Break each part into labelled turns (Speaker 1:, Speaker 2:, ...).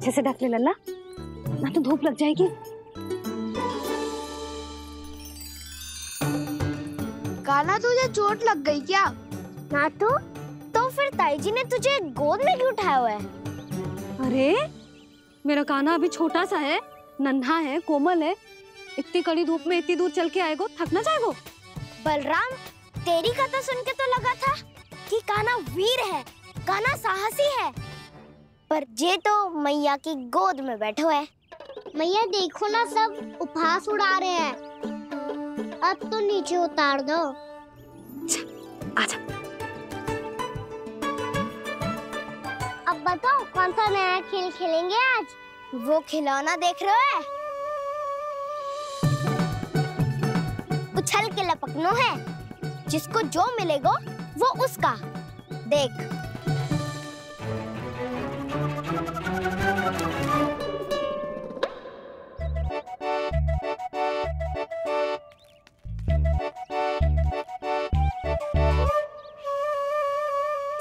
Speaker 1: अच्छे से ढक ले लल्ला, ना तो धूप लग जाएगी।
Speaker 2: कान्हा तुझे चोट लग गई क्या?
Speaker 3: ना तो फिर ताई जी ने तुझे गोद में क्यों उठाया हुआ है?
Speaker 1: अरे मेरा कान्हा अभी छोटा सा है, नन्हा है, कोमल है। इतनी कड़ी धूप में इतनी दूर चल के आएगो, थक ना जाएगो।
Speaker 3: बलराम, तेरी कथा सुन के तो लगा था कि कान्हा वीर है, कान्हा साहसी है, पर जे तो मैया की गोद में बैठो है। मैया देखो ना, सब उपहास उड़ा रहे हैं, अब तो नीचे उतार दो।
Speaker 1: आजा।
Speaker 3: अब बताओ कौन सा नया खेल खेलेंगे आज? वो खिलौना देख रहे हो? उछल के लपकनो है, जिसको जो मिलेगा वो उसका। देख।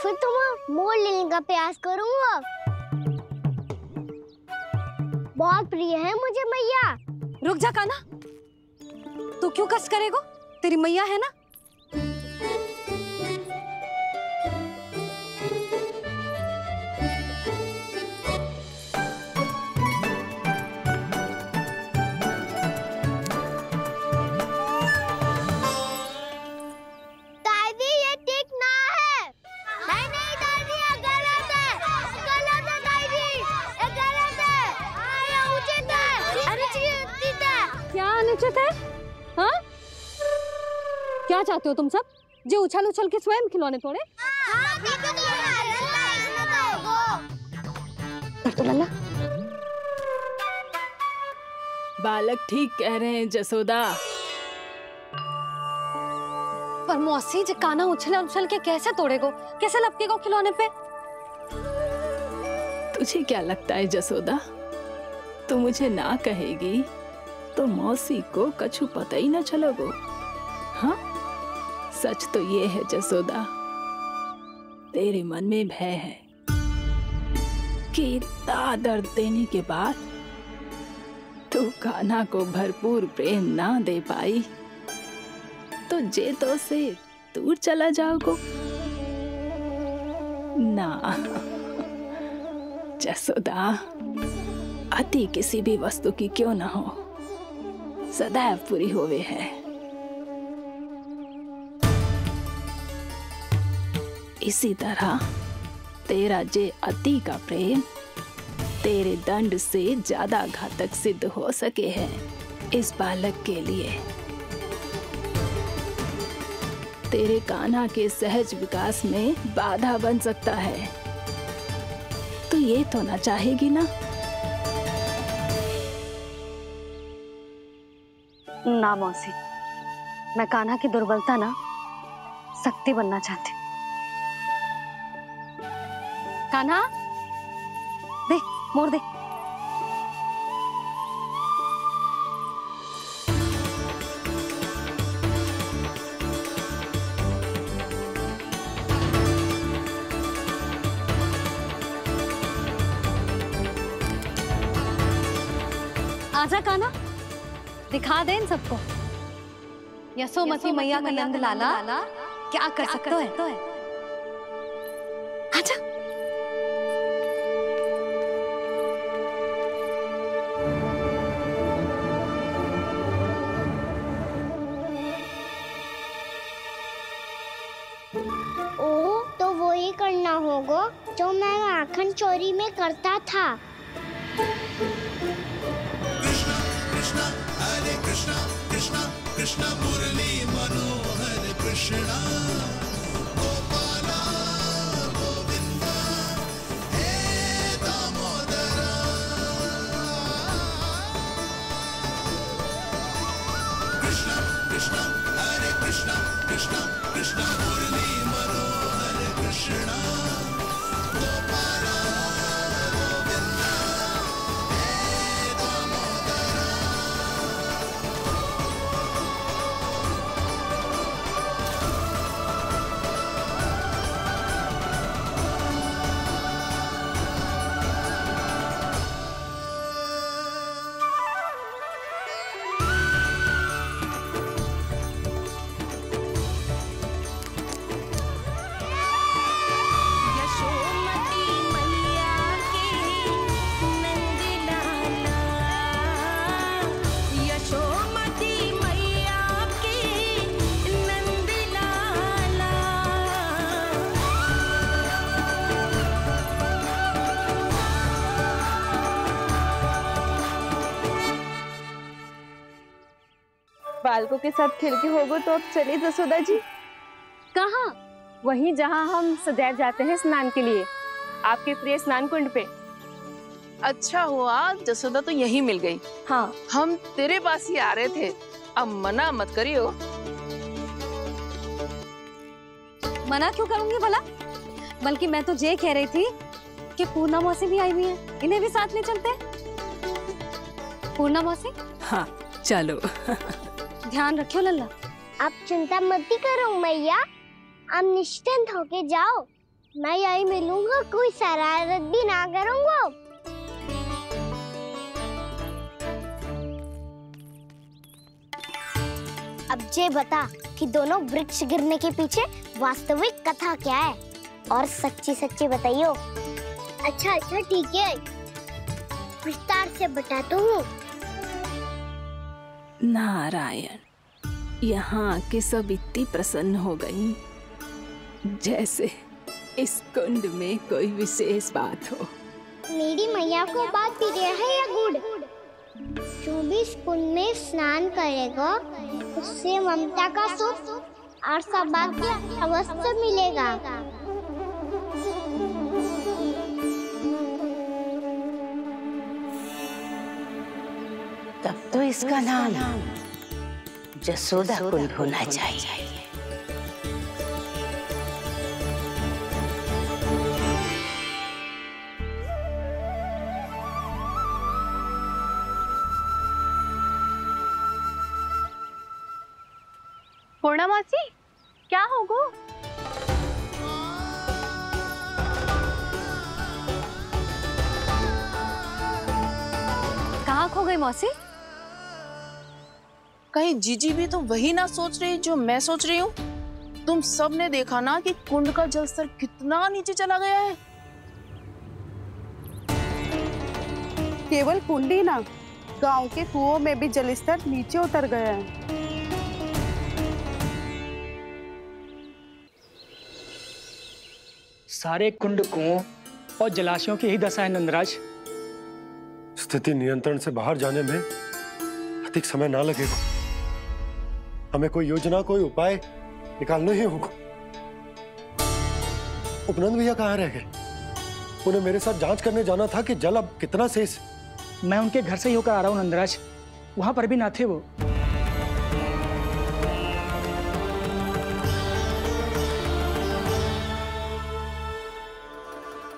Speaker 3: फिर तुम मोड़ लेने का प्रयास करूंगा। बहुत प्रिय है मुझे मैया।
Speaker 1: रुक जा कान्हा, तू क्यों कष्ट करेगो? तेरी मैया है ना।
Speaker 3: दादी ये ठीक ना है। नहीं नहीं दादी, ये गलत है, गलत है दादी, ये गलत है, ये उचित है, अनुचित है।
Speaker 1: क्या अनुचित है? हाँ? क्या चाहते हो तुम सब? जो उछल उछल के स्वयं खिलौने तोड़े? तो लल्ला,
Speaker 4: बालक ठीक कह रहे हैं जसोदा।
Speaker 1: पर मौसी जे कान्हा उछल उछल के कैसे तोड़ेगो, कैसे लपकेगो खिलौने पे?
Speaker 4: तुझे क्या लगता है जसोदा, तू मुझे ना कहेगी तो मौसी को कछु पता ही ना चलोगो। हाँ, सच तो ये है जसोदा, तेरे मन में भय है कि इतना दर्द देने के बाद तू कान्हा को भरपूर प्रेम ना दे पाई तो जेतो से दूर चला जाओगो ना। जसोदा, अति किसी भी वस्तु की क्यों ना हो, सदैव पूरी होवे है। इसी तरह तेरा जे अति का प्रेम तेरे दंड से ज्यादा घातक सिद्ध हो सके है इस बालक के लिए। तेरे कान्हा के सहज विकास में बाधा बन सकता है, तो ये तो ना चाहेगी ना?
Speaker 1: ना मौसी, मैं कान्हा की दुर्बलता ना शक्ति बनना चाहती। कान्हा, दे, मोड़ दे। आजा कान्हा, दिखा दे इन सबको यशोमती मैया का नंद लाला क्या कर सकता है। आजा।
Speaker 3: ओ, तो वो ही करना होगा जो मैं माखन चोरी में करता था।
Speaker 5: कृष्णा हरे कृष्णा कृष्णा कृष्णा मुरली मनोहर कृष्णा गोपाला गोविंदा हे दामोदरा। कृष्णा कृष्णा हरे कृष्णा कृष्णा कृष्णा मुरली मनोहर कृष्णा गोपाला गोविंदा हे दामोदरा।
Speaker 6: बालकों के साथ खेल के होगो तो अब चले जसोदा जी।
Speaker 1: कहाँ?
Speaker 6: वहीं जहाँ हम सदैव जाते हैं स्नान के लिए, आपके प्रिय स्नान कुंड पे।
Speaker 7: अच्छा हुआ जसोदा तो यही मिल गई।
Speaker 6: हाँ,
Speaker 7: हम तेरे पास ही आ रहे थे, अब मना मत करियो।
Speaker 1: मना क्यों करूंगी भला? बल्कि मैं तो ये कह रही थी कि पूर्णा मौसी भी आई हुई है, इन्हें भी साथ ले चलते हैं। पूर्णा मौसी,
Speaker 4: हाँ चलो।
Speaker 1: ध्यान रखियो लल्ला।
Speaker 3: आप चिंता मत करो मैया, आप निश्चिंत होके जाओ। मैं यही मिलूंगा, कोई शरारत भी ना करूंगा। अब ये बता कि दोनों वृक्ष गिरने के पीछे वास्तविक कथा क्या है, और सच्ची सच्ची बताइयो। अच्छा अच्छा ठीक है, विस्तार से बताता हूँ।
Speaker 4: नारायण, यहाँ के सब इतनी प्रसन्न हो गई जैसे इस कुंड में कोई विशेष बात हो।
Speaker 3: मेरी मैया को बात प्रिय है या गुड़? जो भी इस कुंड में स्नान करेगा उससे ममता का सुख और सौभाग्य अवश्य मिलेगा।
Speaker 8: तब तो इसका नाम जसोदा कुंड होना चाहिए।
Speaker 6: पूर्णा मौसी, क्या होगो?
Speaker 1: कहाँ खो गई मौसी?
Speaker 7: कहीं जीजी भी तो वही ना सोच रही जो मैं सोच रही हूँ। तुम सब ने देखा ना कि कुंड का जलस्तर कितना नीचे चला गया है।
Speaker 9: केवल कुंड ही ना, गांव के कुओं में भी जलस्तर नीचे उतर गया है।
Speaker 10: सारे कुंड, कुओं और जलाशयों की ही दशा है नंदराज।
Speaker 11: स्थिति नियंत्रण से बाहर जाने में अधिक समय ना लगेगा। हमें कोई योजना, कोई उपाय निकालना ही होगा। उपनंद भैया कहाँ रह गए? उन्हें मेरे साथ जांच करने जाना था कि जल अब कितना शेष।
Speaker 10: मैं उनके घर से ही होकर आ रहा हूँ नंदराज, वहां पर भी ना थे वो।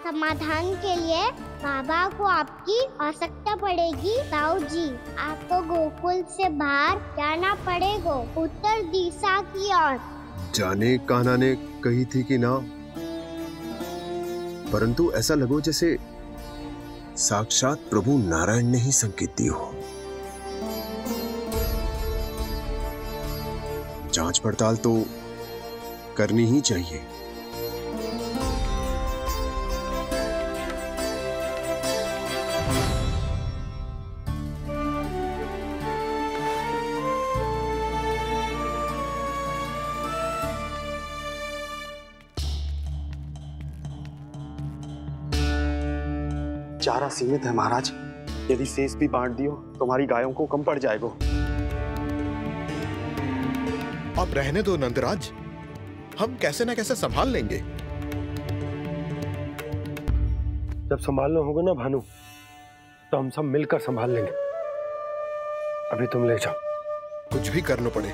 Speaker 3: समाधान के लिए बाबा को आपकी आवश्यकता पड़ेगी। ताऊ जी, आपको गोकुल से बाहर जाना पड़ेगा, उत्तर दिशा की ओर।
Speaker 12: जाने कान्हा ने कही थी कि ना, परंतु ऐसा लगो जैसे साक्षात प्रभु नारायण ने ही संकेत दी हो। जांच पड़ताल तो करनी ही चाहिए।
Speaker 13: चारा सीमित है महाराज, यदि शेष भी बांट दियो तो हमारी गायों को कम पड़ जाएगा।
Speaker 12: अब रहने दो नंदराज, हम कैसे न कैसे संभाल लेंगे।
Speaker 11: जब संभालना होगा ना भानु, तो हम सब मिलकर संभाल लेंगे। अभी तुम ले जाओ।
Speaker 12: कुछ भी करना पड़े,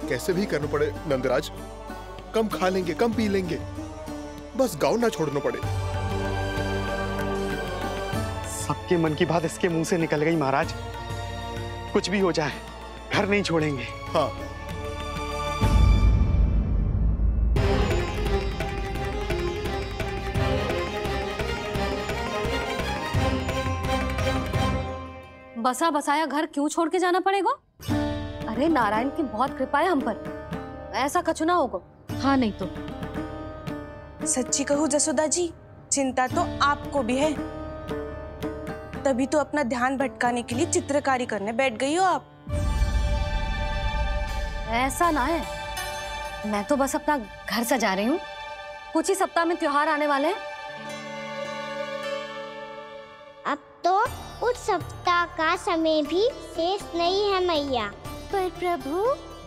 Speaker 12: कैसे भी करना पड़े नंदराज, कम खा लेंगे, कम पी लेंगे, बस गांव ना छोड़ना पड़े।
Speaker 13: सबके मन की बात इसके मुंह से निकल गई महाराज। कुछ भी हो जाए, घर नहीं छोड़ेंगे।
Speaker 12: हाँ,
Speaker 1: बसा बसाया घर क्यों छोड़ के जाना पड़ेगा? अरे नारायण की बहुत कृपा है हम पर, ऐसा कछु ना होगा। हाँ नहीं तो
Speaker 7: सच्ची कहूँ जसोदा जी, चिंता तो आपको भी है, तभी तो अपना ध्यान भटकाने के लिए चित्रकारी करने बैठ गई हो आप।
Speaker 1: ऐसा ना है, मैं तो बस अपना घर सजा रही हूँ। कुछ ही सप्ताह में त्योहार आने वाले हैं।
Speaker 3: अब तो कुछ सप्ताह का समय भी शेष नहीं है मैया, पर प्रभु,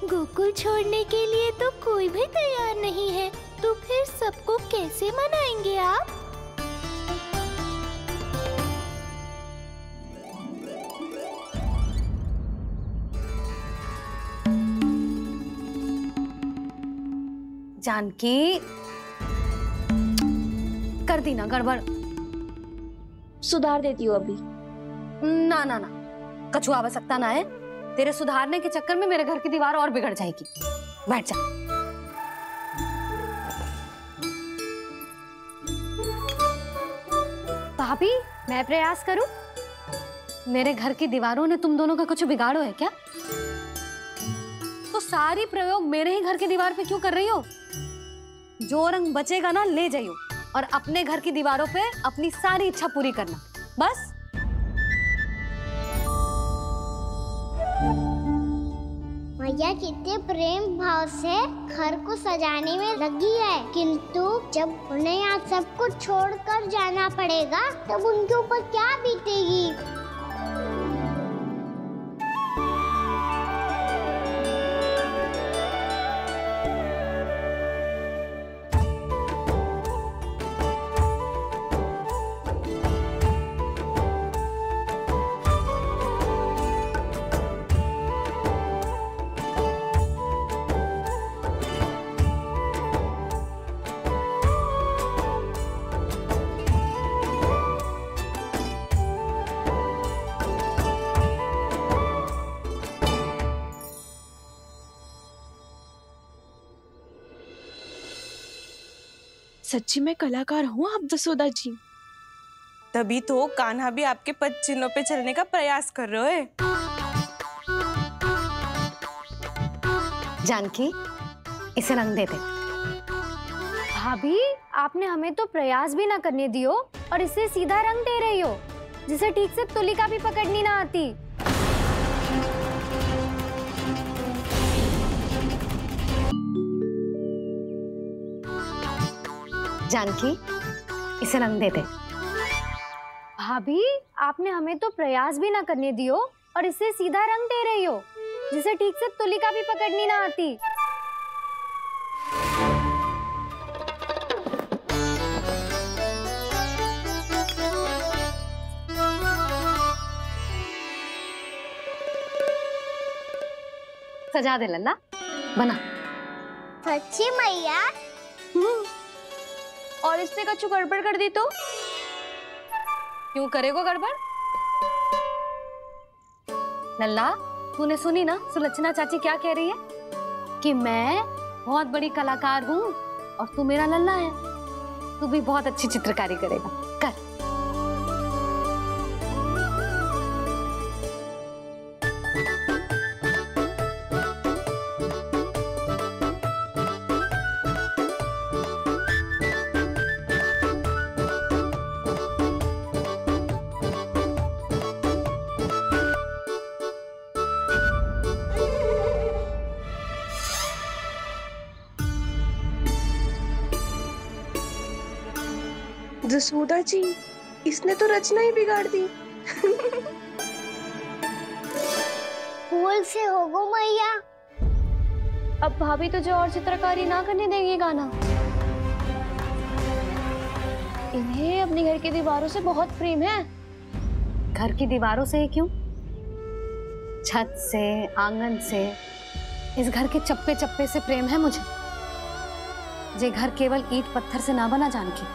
Speaker 3: गोकुल छोड़ने के लिए तो कोई भी तैयार नहीं है, तो फिर सबको कैसे मनाएंगे आप?
Speaker 1: जानकी, कर दी ना गड़बड़।
Speaker 14: सुधार देती हूँ अभी।
Speaker 1: ना ना ना, कछु आवश्यकता ना है। तेरे सुधारने के चक्कर में मेरे घर की दीवार और बिगड़ जाएगी। बैठ जा। भाभी, मैं प्रयास करूं? मेरे घर की दीवारों ने तुम दोनों का कुछ बिगाड़ो है क्या? तो सारी प्रयोग मेरे ही घर की दीवार पे क्यों कर रही हो? जो रंग बचेगा ना ले जाइयो और अपने घर की दीवारों पे अपनी सारी इच्छा पूरी करना, बस।
Speaker 3: मैया कितने प्रेम भाव से घर को सजाने में लगी है, किंतु जब उन्हें यहाँ सब कुछ छोड़कर जाना पड़ेगा तब उनके ऊपर क्या बीतेगी?
Speaker 14: सच्ची में कलाकार हूँ आप जसोदा जी।
Speaker 7: तभी तो कान्हा भी आपके पद चिन्हों पे चलने का प्रयास कर रहे है।
Speaker 1: जानकी, इसे रंग दे दे।
Speaker 3: भाभी, आपने हमें तो प्रयास भी ना करने दियो और इसे सीधा रंग दे रही हो, जिसे ठीक से तुलिका भी पकड़नी ना आती।
Speaker 1: जानकी, इसे रंग दे दे।
Speaker 3: भाभी, आपने हमें तो प्रयास भी ना करने दियो और इसे सीधा रंग दे रही हो, जिसे ठीक से तुलिका भी पकड़नी ना आती।
Speaker 1: सजा दे लल्ला, बना।
Speaker 3: सच्ची मैया?
Speaker 14: और इसने कछु गड़बड़ कर दी तो?
Speaker 1: क्यों करेगो गड़बड़? लल्ला, तूने सुनी ना सुलक्षणा चाची क्या कह रही है? कि मैं बहुत बड़ी कलाकार हूँ और तू मेरा लल्ला है। तू भी बहुत अच्छी चित्रकारी करेगा, कर।
Speaker 7: जसोदा जी, इसने तो रचना ही बिगाड़ दी।
Speaker 3: फूल से होगो मैया।
Speaker 14: अब भाभी तुझे और चित्रकारी ना करने देंगी गाना। इन्हें अपने घर की दीवारों से बहुत प्रेम है।
Speaker 1: घर की दीवारों से ही क्यों? छत से, आंगन से, इस घर के चप्पे चप्पे से प्रेम है मुझे। ये घर केवल ईंट पत्थर से ना बना जानकी।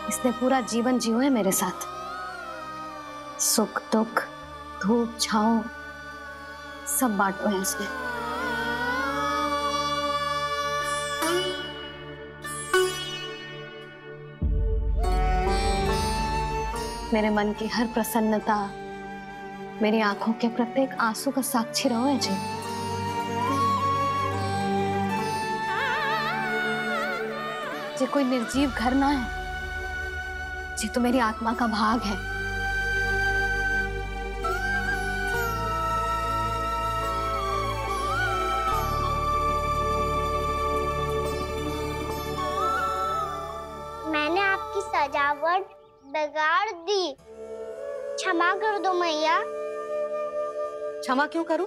Speaker 1: इसने पूरा जीवन जियो है मेरे साथ। सुख दुख, धूप छांव सब बांटो है इसने। मेरे मन की हर प्रसन्नता, मेरी आंखों के प्रत्येक आंसू का साक्षी रहो है जी। ये कोई निर्जीव घर ना है, ये तो मेरी आत्मा का भाग है।
Speaker 3: मैंने आपकी सजावट बिगाड़ दी, क्षमा कर दो मैया।
Speaker 1: क्षमा क्यों करूं?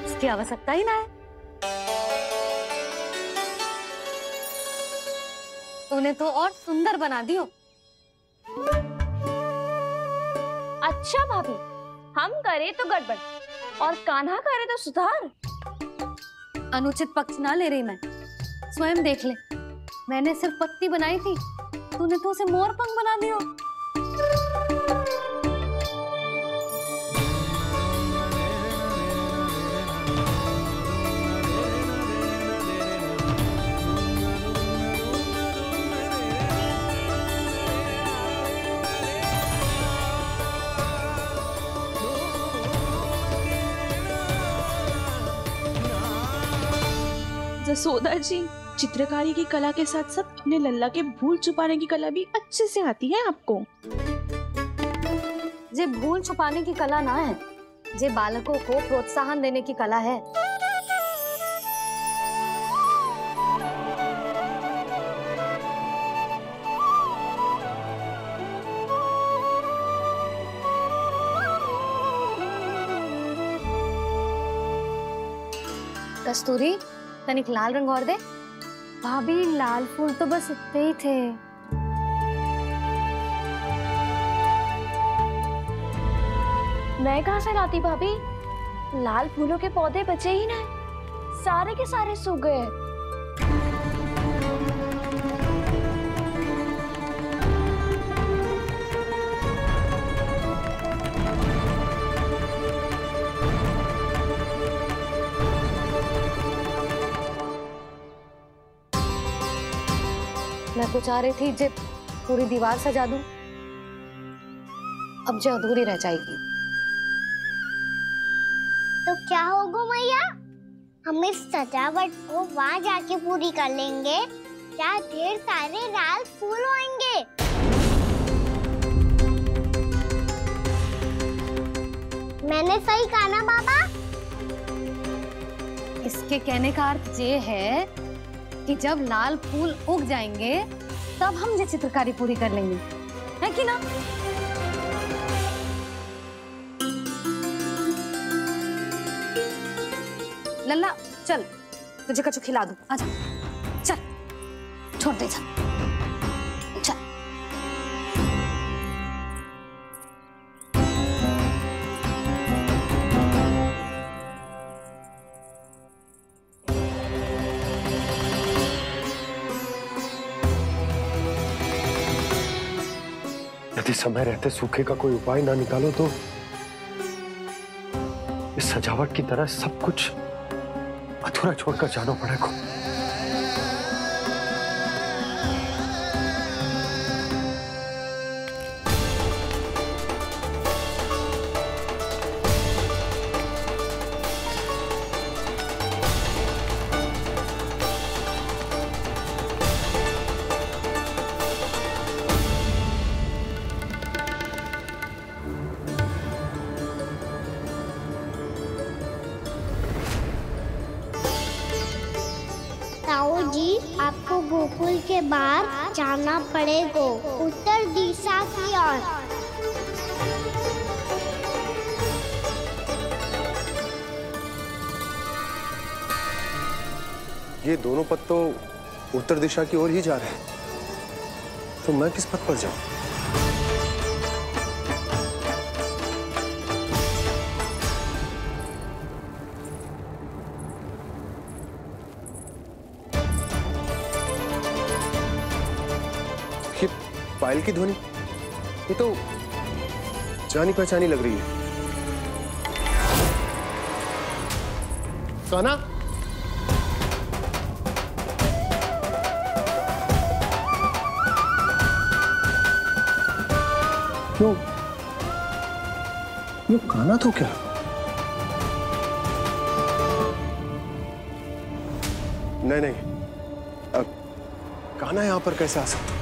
Speaker 1: उसकी आवश्यकता ही ना है। तूने तो और सुंदर बना दियो।
Speaker 14: अच्छा भाभी, हम करे तो गड़बड़ और कान्हा करे तो सुधार।
Speaker 1: अनुचित पक्ष ना ले रही मैं, स्वयं देख ले। मैंने सिर्फ पत्ती बनाई थी, तूने तो उसे मोर पंख बना दियो।
Speaker 7: जसोदा जी, चित्रकारी की कला के साथ साथ अपने लल्ला के भूल छुपाने की कला भी अच्छे से आती है आपको।
Speaker 1: जे भूल छुपाने की कला ना है, जे बालकों को प्रोत्साहन देने की कला है। कस्तूरी, तनिक लाल रंग और दे। भाभी, लाल फूल तो बस इतने ही थे।
Speaker 14: मैं कहाँ से लाती भाभी? लाल फूलों के पौधे बचे ही ना, सारे के सारे सूख गए।
Speaker 1: मैं तो चाह रही थी जब पूरी दीवार सजा दूं, अब जो अधूरी रह जाएगी।
Speaker 3: तो क्या होगा मैया? हम इस सजावट को वहाँ जाके पूरी कर लेंगे, जहाँ ढेर सारे लाल फूल होंगे। मैंने सही कहा ना बाबा?
Speaker 1: इसके कहने का अर्थ ये है कि जब लाल फूल उग जाएंगे तब हम ये चित्रकारी पूरी कर लेंगे, है कि ना? लल्ला चल, तुझे कछु खिला दूं। आजा, चल, छोड़ दे, चल, चल।
Speaker 11: यदि समय रहते सूखे का कोई उपाय ना निकालो तो इस सजावट की तरह सब कुछ अधूरा छोड़कर जाना पड़ेगा।
Speaker 3: ताऊ जी, आपको गोकुल के बाहर जाना पड़ेगा, उत्तर दिशा की ओर।
Speaker 12: ये दोनों पथ तो उत्तर दिशा की ओर ही जा रहे हैं, तो मैं किस पथ पर जाऊं? ये पायल की ध्वनि, ये तो जानी पहचानी लग रही है। कान्हा, क्यों? ये कान्हा तो क्या? नहीं नहीं, कान्हा यहां पर कैसे आ सकता?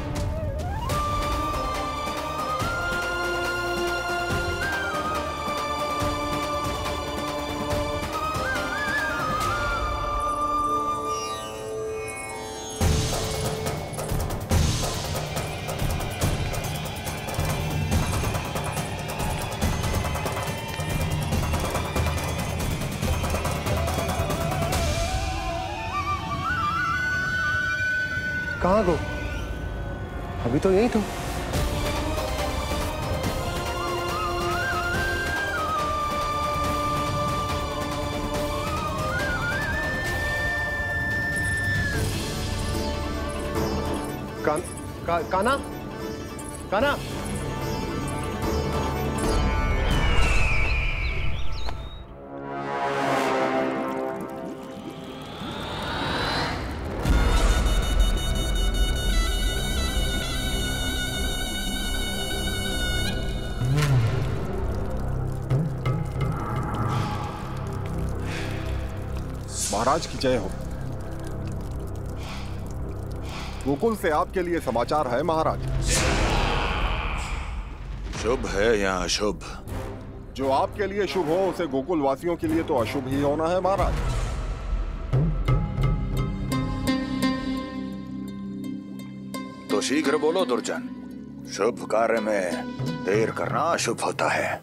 Speaker 11: कहाँ गो? अभी तो यही तो। काना काना
Speaker 12: महाराज की जय हो। गोकुल से आपके लिए समाचार है महाराज।
Speaker 15: शुभ है या अशुभ?
Speaker 12: जो आपके लिए शुभ हो उसे गोकुल वासियों के लिए तो अशुभ ही होना है महाराज।
Speaker 15: तो शीघ्र बोलो दुर्जन, शुभ कार्य में देर करना अशुभ होता है।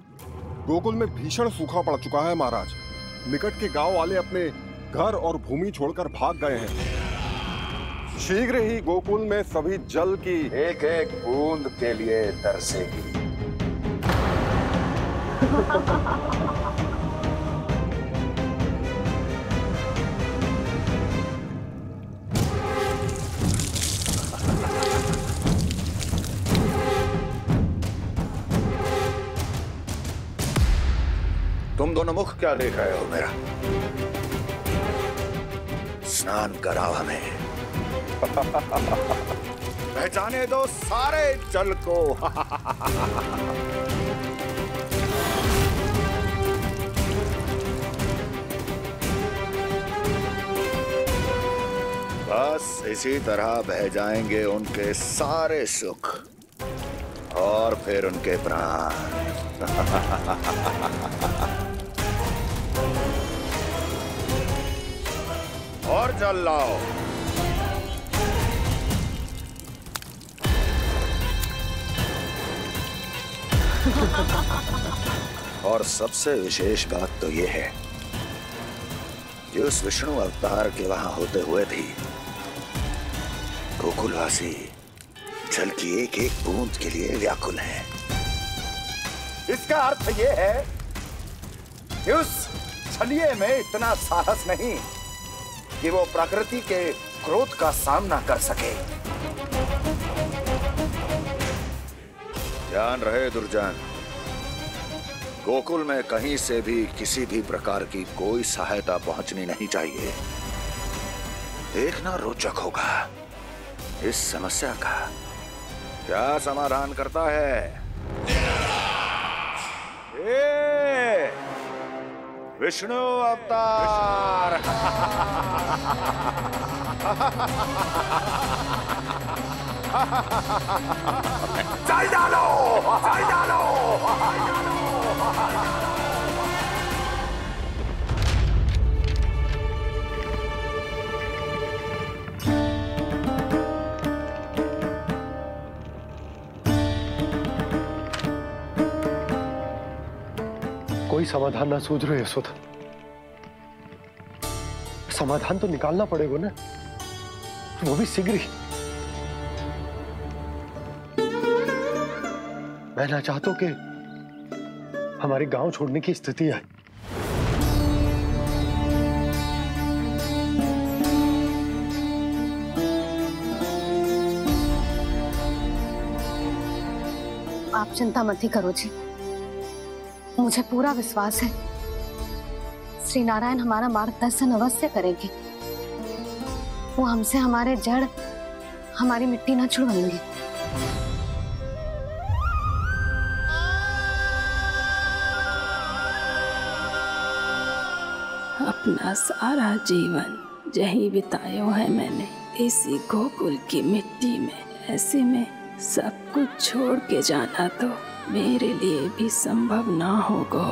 Speaker 12: गोकुल में भीषण सूखा पड़ चुका है महाराज। निकट के गांव वाले अपने घर और भूमि छोड़कर भाग गए हैं। शीघ्र ही गोकुल में सभी जल की
Speaker 15: एक एक बूंद के लिए तरसेगी। तुम दोनों मुख क्या देख रहे हो मेरा? स्नान कराओ हमें। पहचाने दो सारे जल को। बस इसी तरह बह जाएंगे उनके सारे सुख और फिर उनके प्राण। और जल लाओ। और सबसे विशेष बात तो यह है कि उस विष्णु अवतार के वहां होते हुए भी गोकुलवासी जल की एक एक बूंद के लिए व्याकुल हैं। इसका अर्थ यह है कि उस छलिए में इतना साहस नहीं कि वो प्रकृति के क्रोध का सामना कर सके। ध्यान रहे दुर्जन, गोकुल में कहीं से भी किसी भी प्रकार की कोई सहायता पहुंचनी नहीं चाहिए। देखना रोचक होगा इस समस्या का क्या समाधान करता है। विष्णु अवतार। चल डालो, चल डालो।
Speaker 11: कोई समाधान ना सूझ रहे यशोदा। समाधान तो निकालना पड़ेगा ना, वो भी शीघ्र ही। मैं ना चाहता कि हमारे गांव छोड़ने की स्थिति आए।
Speaker 1: आप चिंता मत ही करो जी, मुझे पूरा विश्वास है श्री नारायण हमारा मार्गदर्शन अवश्य करेंगे। वो हमसे हमारे जड़, हमारी मिट्टी न छुड़वाएंगे।
Speaker 4: अपना सारा जीवन यही बिताया है मैंने, इसी गोकुल की मिट्टी में। ऐसे में सब कुछ छोड़ के जाना तो मेरे लिए भी संभव ना होगा।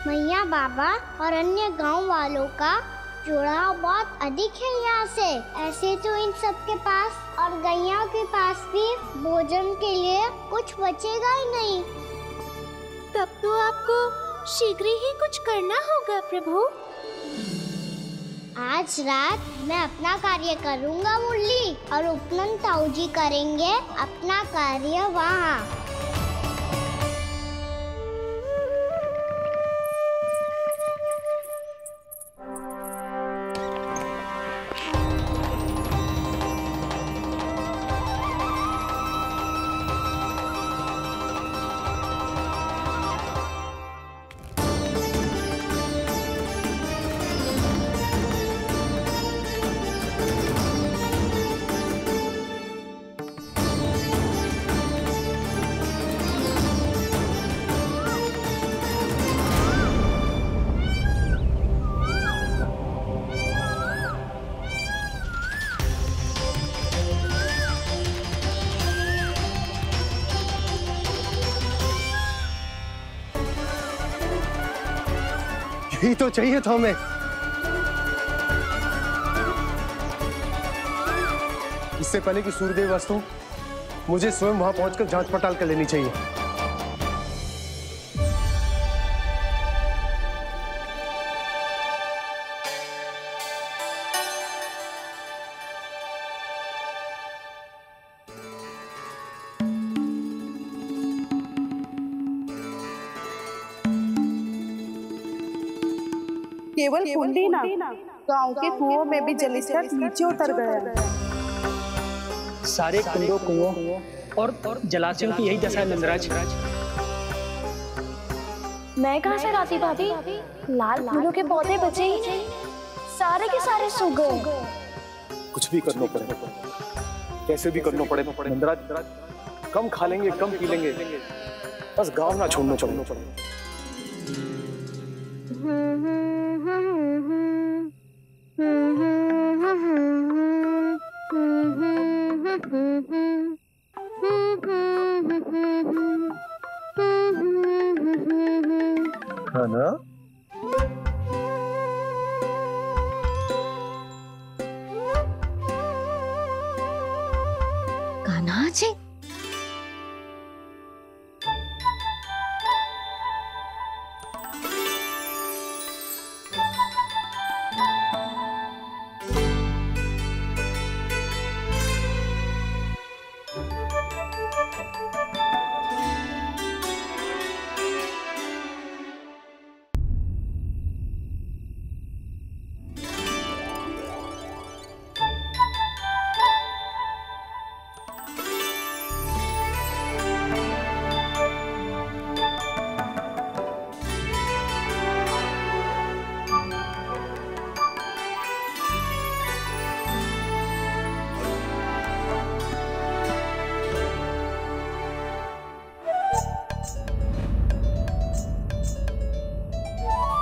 Speaker 3: मैया, बाबा और अन्य गांव वालों का जुड़ाव बहुत अधिक है यहाँ से। ऐसे तो इन सब के पास और गैया के पास भी भोजन के लिए कुछ बचेगा ही नहीं।
Speaker 16: तब तो आपको शीघ्र ही कुछ करना होगा प्रभु।
Speaker 3: आज रात मैं अपना कार्य करूंगा मुरली, और उपनंद ताऊ जी करेंगे अपना कार्य वहाँ।
Speaker 11: यही तो चाहिए था हमें। इससे पहले कि सूर्यदेव वस्तु, मुझे स्वयं वहां पहुंचकर जांच पड़ताल कर लेनी चाहिए।
Speaker 9: केवल कुंडी ना, गांव के कुओं में भी जलस्तर नीचे उतर गया है।
Speaker 10: सारे कुंडों, कुओं और जलाशयों की यही दशा है नंदराज।
Speaker 14: मैं कहाँ से लाती भाभी? लाल फूलों के पौधे बचे ही नहीं, सारे के सारे सूख गए।
Speaker 16: कुछ भी करना पड़ेगा, कैसे भी करना पड़ेगा नंदराज। कम खा लेंगे, कम पी लेंगे, बस गांव ना छोड़ना पड़ेगा। है ना?
Speaker 1: कान्हा जी,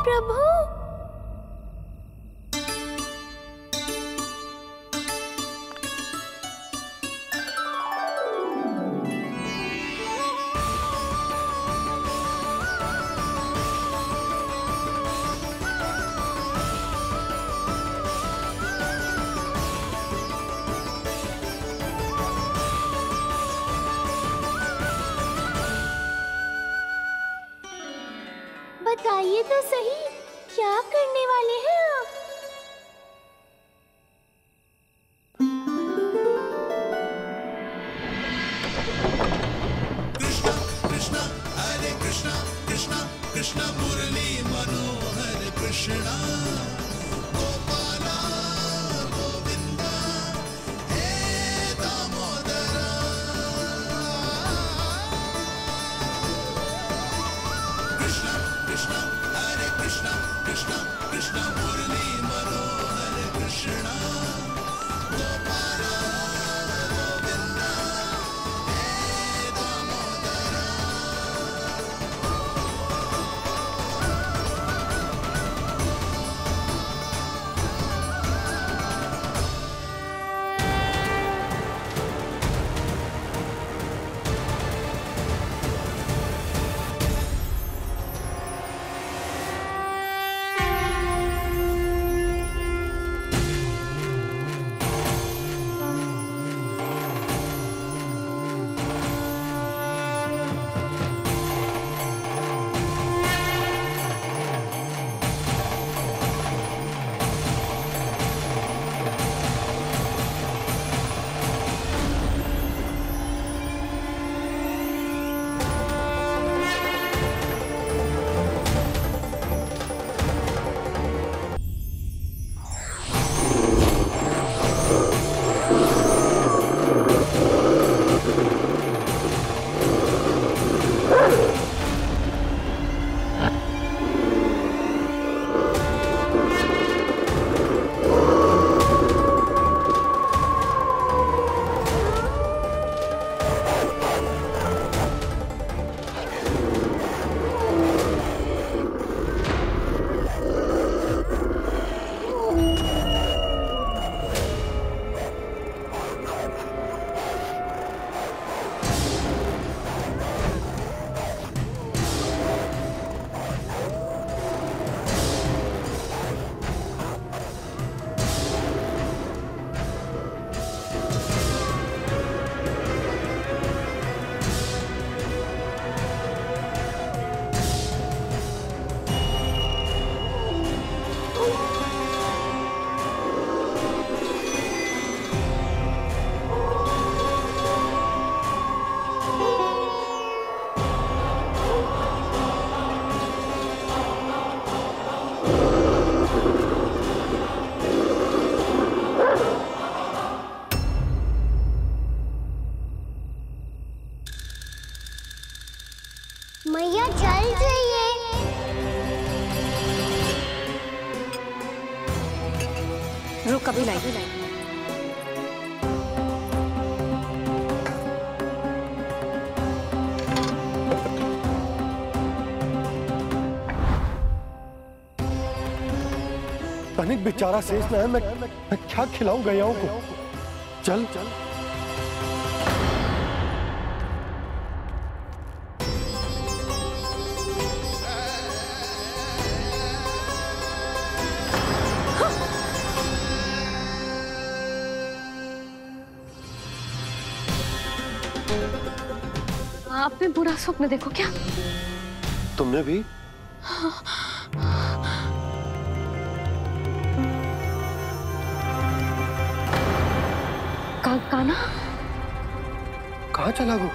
Speaker 3: प्रभु, बताइए तो सही, क्या करने वाले हैं आप?
Speaker 5: कृष्णा कृष्णा हरे कृष्णा कृष्णा कृष्णा मुरली मनोहर कृष्णा गोपाला गोविंदा हे दामोदरा। कृष्णा कृष्णा हरे कृष्णा कृष्णा कृष्णा
Speaker 1: जाएगी।
Speaker 11: तनिक बेचारा शेष ना है, मैं क्या खिलाऊं गयाओं को। चल चल
Speaker 1: आपने बुरा स्वप्न देखो क्या?
Speaker 11: तुमने भी?
Speaker 1: कान्हा
Speaker 11: कहाँ चला वो?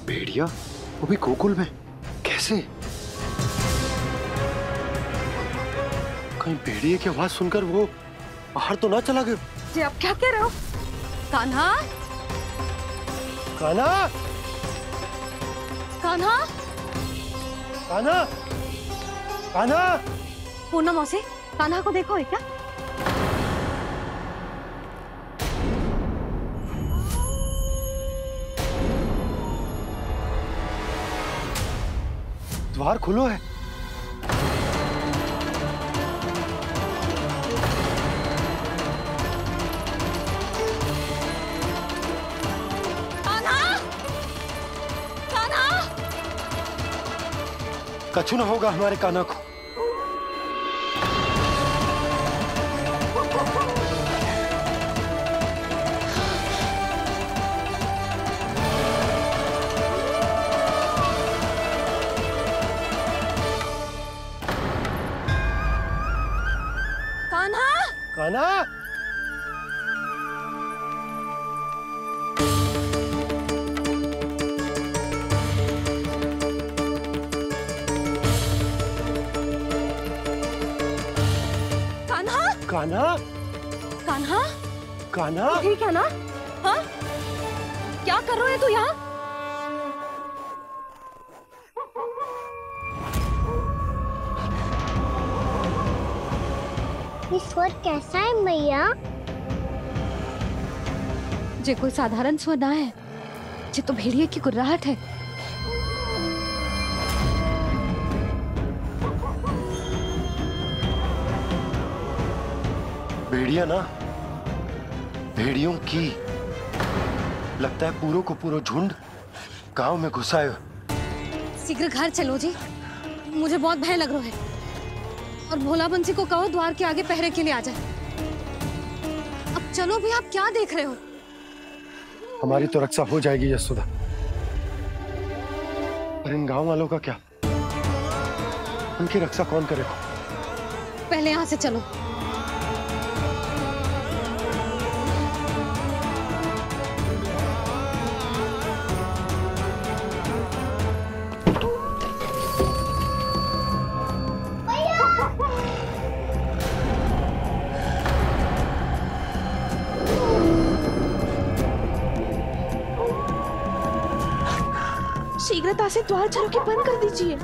Speaker 11: भेड़िया वो भी गोकुल में कैसे? कहीं भेड़िए की आवाज सुनकर वो बाहर तो ना चला गया?
Speaker 1: जी आप क्या कह रहे हो? कान्हा,
Speaker 11: कान्हा,
Speaker 1: कान्हा,
Speaker 11: कान्हा, कान्हा।
Speaker 1: पूनम मौसी, कान्हा को देखो है क्या?
Speaker 11: द्वार खुलो है।
Speaker 1: कान्हा, कान्हा।
Speaker 11: कछु ना होगा हमारे कान्हा को। कान्हा,
Speaker 1: कान्हा,
Speaker 11: कान्हा,
Speaker 1: कान्हा,
Speaker 11: कान्हा।
Speaker 1: ठीक है ना? हाँ? क्या कर रहे हो तू यहाँ?
Speaker 3: ये स्वर कैसा है मैया?
Speaker 1: जे कोई साधारण स्वर ना है, जे तो भेड़िए की गुर्राहट है।
Speaker 11: भेड़िया ना, भेड़ियों की लगता है पूरों को पूरा झुंड गांव में घुसाए।
Speaker 1: शीघ्र घर चलो जी, मुझे बहुत भय लग रहा है। और भोला बंसी को कहो द्वार के आगे पहरे के लिए आ जाए। अब चलो भी, आप क्या देख रहे हो?
Speaker 11: हमारी तो रक्षा हो जाएगी यशोदा, पर इन गांव वालों का क्या? उनकी रक्षा कौन करेगा?
Speaker 1: पहले यहाँ से चलो।
Speaker 14: शीघ्रता से द्वार चारों के बंद कर दीजिए।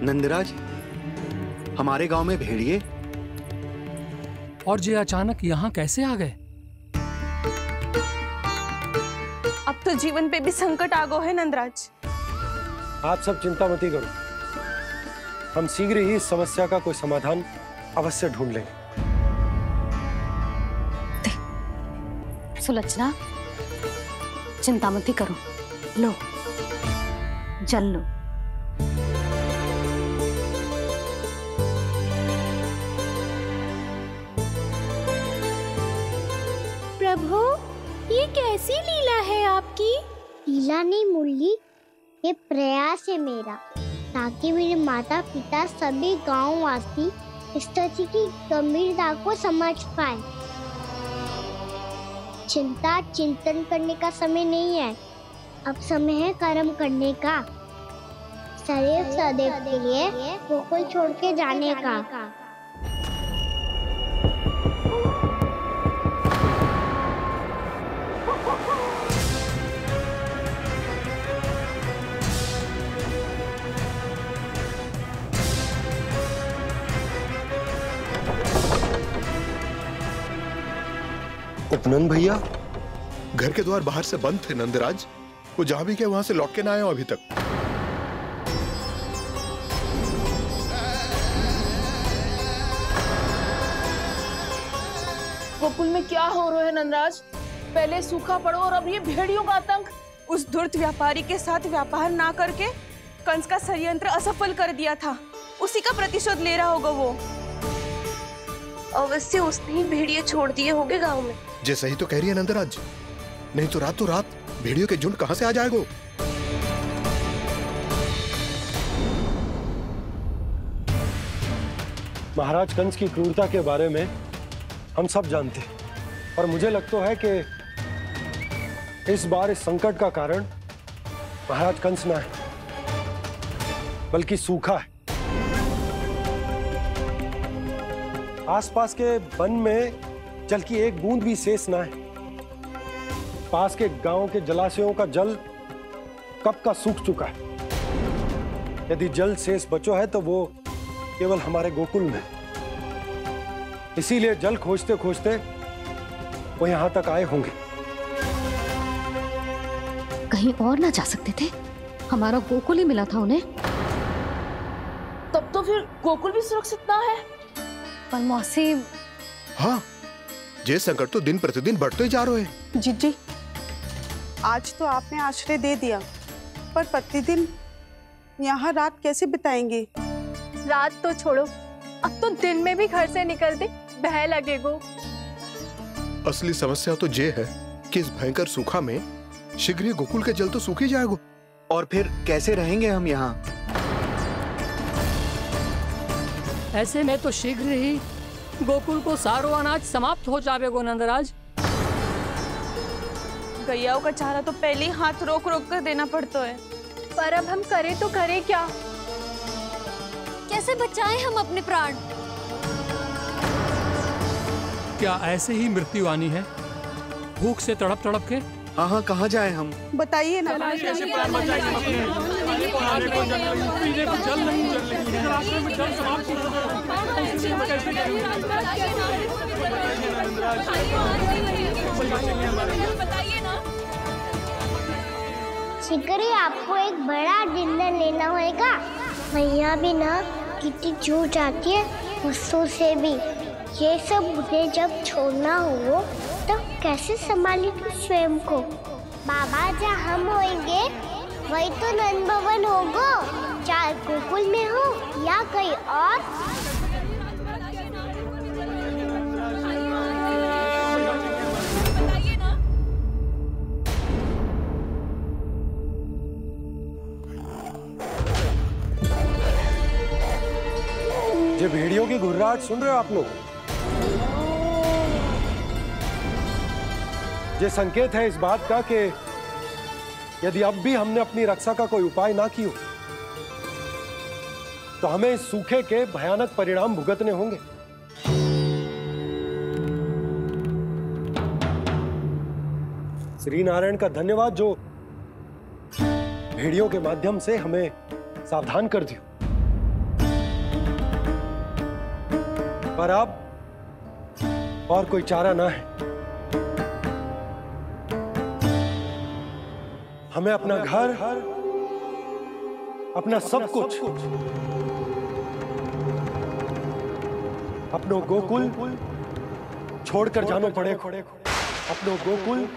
Speaker 13: नंदराज, हमारे गांव में भेड़िए
Speaker 17: और ये अचानक यहाँ कैसे आ गए?
Speaker 7: अब तो जीवन पे भी संकट आ गो है नंदराज।
Speaker 11: आप सब चिंता मत करो, हम शीघ्र ही इस समस्या का कोई समाधान अवश्य ढूंढ लेंगे।
Speaker 1: सुलोचना, चिंता मत करो, लो जल लो।
Speaker 3: प्रभु, ये कैसी लीला है आपकी? लीला नहीं मुरली, ये प्रयास है मेरा, ताकि मेरे माता पिता सभी गांव वासी स्थिति की गंभीरता को समझ पाए। चिंता चिंतन करने का समय नहीं है, अब समय है कर्म करने का, सदैव सदैव के लिए गोकुल छोड़ के जाने का।
Speaker 11: उपनंद भैया,
Speaker 18: घर के द्वार बाहर से बंद थे नंदराज, वो जहां भी गए वहां से लौट के ना आए अभी तक।
Speaker 6: गोकुल में क्या हो रहा है नंदराज? पहले सूखा पड़ो और अब ये भेड़ियों का आतंक।
Speaker 7: उस धूर्त व्यापारी के साथ व्यापार ना करके कंस का षड्यंत्र असफल कर दिया था, उसी का प्रतिशोध ले रहा होगा वो। अवश्य उसने ही भेड़िए छोड़ दिए होंगे गांव में।
Speaker 18: जैसा ही तो कह रही है नंदराज, नहीं तो रात भेड़ियों के झुंड कहां से आ जाएगा?
Speaker 11: महाराज कंस की क्रूरता के बारे में हम सब जानते हैं, और मुझे लगता है कि इस बार इस संकट का कारण महाराज कंस ना है, बल्कि सूखा है। आसपास के वन में जल की एक बूंद भी शेष ना है। पास के गांव के जलाशयों का जल कब का सूख चुका है। यदि जल शेष बचो है तो वो केवल हमारे गोकुल में। इसीलिए जल खोजते खोजते वो यहां तक आए होंगे।
Speaker 1: कहीं और ना जा सकते थे? हमारा गोकुल ही मिला था उन्हें।
Speaker 6: तब तो फिर गोकुल भी सुरक्षित ना है।
Speaker 1: पर मौसी,
Speaker 18: हाँ, ये संकट तो दिन प्रतिदिन बढ़ते ही जा रहे हैं।
Speaker 9: जीजी, आज तो आपने आश्रय दे दिया, पर प्रतिदिन यहाँ रात कैसे बिताएंगे?
Speaker 14: रात तो छोड़ो, अब तो दिन में भी घर से निकलते भय लगेगो।
Speaker 18: असली समस्या तो ये है कि इस भयंकर सूखा में शीघ्र ही गोकुल के जल तो सूख ही जाएगा।
Speaker 13: और फिर कैसे रहेंगे हम यहाँ?
Speaker 17: ऐसे में तो शीघ्र ही गोकुल को सारो अनाज समाप्त हो जाएगो नंदराज।
Speaker 7: गैयाओं का चारा तो पहले ही हाथ रोक रोक कर देना पड़ता है।
Speaker 14: पर अब हम करें तो करें क्या?
Speaker 1: कैसे बचाएं हम अपने प्राण?
Speaker 17: क्या ऐसे ही मृत्यु आनी है, भूख से तड़प तड़प के?
Speaker 13: हाँ, कहाँ जाए हम?
Speaker 9: बताइए ना।
Speaker 17: कैसे प्राण बचाएंगे अपने? खाने को जल नहीं, पीने को जल नहीं, रास्ते में जल समाप्त हो गया।
Speaker 3: शीघ्र ही आपको एक बड़ा निर्णय लेना होगा। मैया भी ना कितनी जूझ जाती है गुस्सों से भी। ये सब मुझे जब छोड़ना हो तो कैसे संभालेंगे स्वयं को? बाबा जहाँ हम होंगे वही तो नंद भवन होगा, चाहे गोकुल में हो या कहीं और।
Speaker 11: ये भेड़ियों की घुर्राहट सुन रहे हो आप लोग? ये संकेत है इस बात का कि यदि अब भी हमने अपनी रक्षा का कोई उपाय ना किया तो हमें इस सूखे के भयानक परिणाम भुगतने होंगे। श्री नारायण का धन्यवाद जो भेड़ियों के माध्यम से हमें सावधान कर दिया। पर अब और कोई चारा ना है। हमें अपना घर, अपना सब कुछ, अपनो गोकुल छोड़कर जानो पड़ेगा। अपनो गोकुल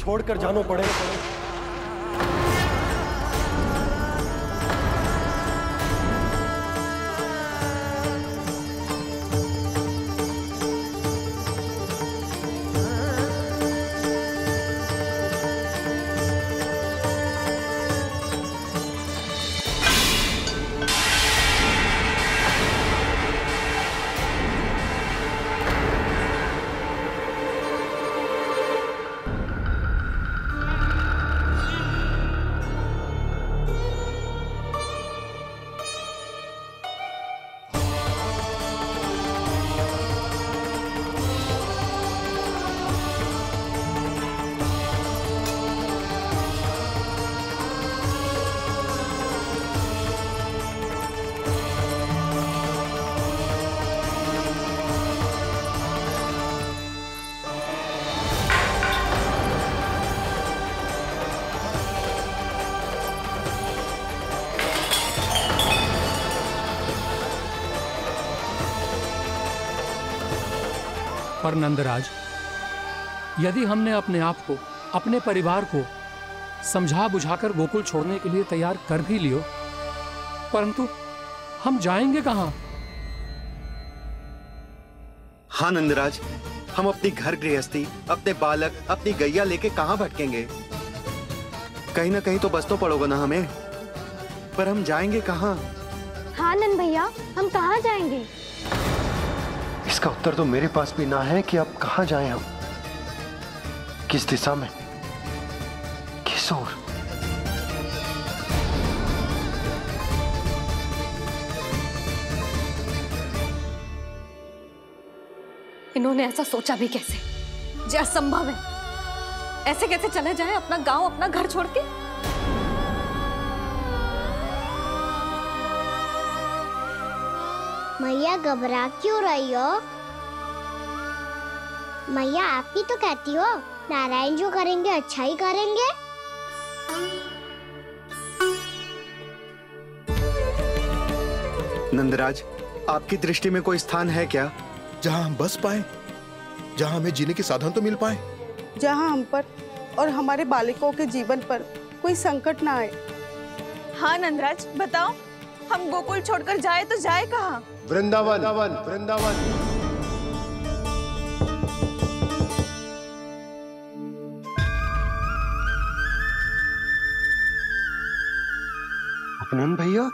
Speaker 11: छोड़कर जानो पड़ेगा।
Speaker 17: पर नंदराज, यदि हमने अपने आप को, अपने परिवार को समझा बुझाकर गोकुल छोड़ने के लिए तैयार कर भी लियो, परंतु हम जाएंगे कहां?
Speaker 13: हाँ नंदराज, हम अपनी घर गृहस्थी, अपने बालक, अपनी गैया लेके कहां भटकेंगे? कहीं ना कहीं तो बस तो पड़ोगे ना हमें, पर हम जाएंगे कहां?
Speaker 14: हाँ नंद भैया, हम कहाँ जाएंगे?
Speaker 11: इसका उत्तर तो मेरे पास भी ना है कि अब कहां जाएं हम, किस दिशा में, किस ओर।
Speaker 1: इन्होंने ऐसा सोचा भी कैसे? जो असंभव है। ऐसे कैसे चले जाए अपना गांव, अपना घर छोड़ के?
Speaker 3: मैया घबरा क्यों रही हो? मैया आप ही तो कहती हो नारायण जो करेंगे अच्छा ही करेंगे।
Speaker 13: नंदराज, आपकी दृष्टि में कोई स्थान है क्या
Speaker 18: जहां हम बस पाए, जहां हमें जीने के साधन तो मिल पाए,
Speaker 9: जहां हम पर और हमारे बालकों के जीवन पर कोई संकट ना आए?
Speaker 7: हाँ नंदराज, बताओ, हम गोकुल छोड़कर जाए तो जाए कहाँ?
Speaker 11: वृंदावन, वृंदावन।
Speaker 13: अपनन भैया,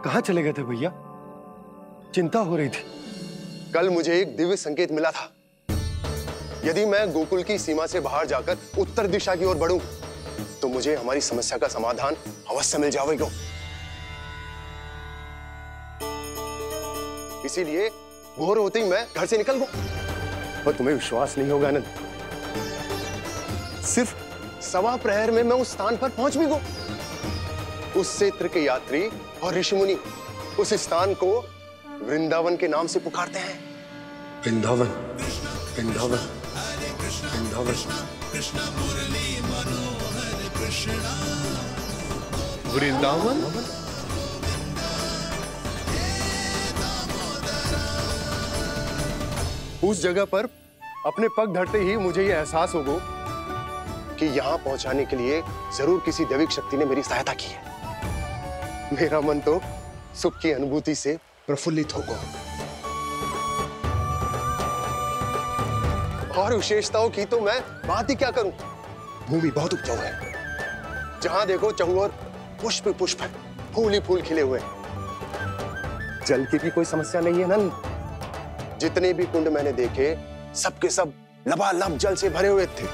Speaker 11: कहां चले गए थे भैया? चिंता हो रही थी।
Speaker 18: कल मुझे एक दिव्य संकेत मिला था। यदि मैं गोकुल की सीमा से बाहर जाकर उत्तर दिशा की ओर बढ़ूं, तो मुझे हमारी समस्या का समाधान अवश्य मिल जाएगा। इसीलिए भोर होते ही मैं घर से निकल गया। पर तुम्हें विश्वास नहीं होगा आनंद, सिर्फ सवा प्रहर में मैं उस स्थान पर पहुंच भी गया। उस क्षेत्र के यात्री और ऋषि मुनि उस स्थान को वृंदावन के नाम से पुकारते हैं।
Speaker 11: वृंदावन, वृंदावन, वृंदावन।
Speaker 18: वृंदावन? उस जगह पर अपने पग धरते ही मुझे यह एहसास होगा कि यहां पहुंचाने के लिए जरूर किसी दैविक शक्ति ने मेरी सहायता की है। मेरा मन तो सुख की अनुभूति से प्रफुल्लित होगा। और विशेषताओं की तो मैं बात ही क्या करूं। भूमि बहुत उपजाऊ है, जहां देखो चहुओर पुष्प पुष्प है, फूल ही फूल खिले हुए। जल की भी कोई समस्या नहीं है नंद। जितने भी कुंड मैंने देखे, सबके सब लबालब जल से भरे हुए थे।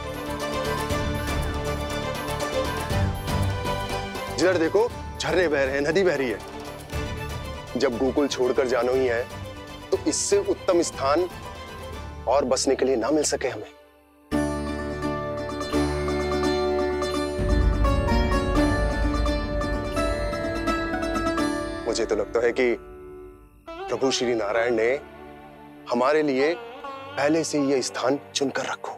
Speaker 18: जिधर देखो झरने बह रहे हैं, नदी बह रही है। जब गोकुल छोड़कर जाना ही है तो इससे उत्तम स्थान और बसने के लिए ना मिल सके हमें। मुझे तो लगता है कि प्रभु श्री नारायण ने हमारे लिए पहले से यह स्थान चुनकर रखो।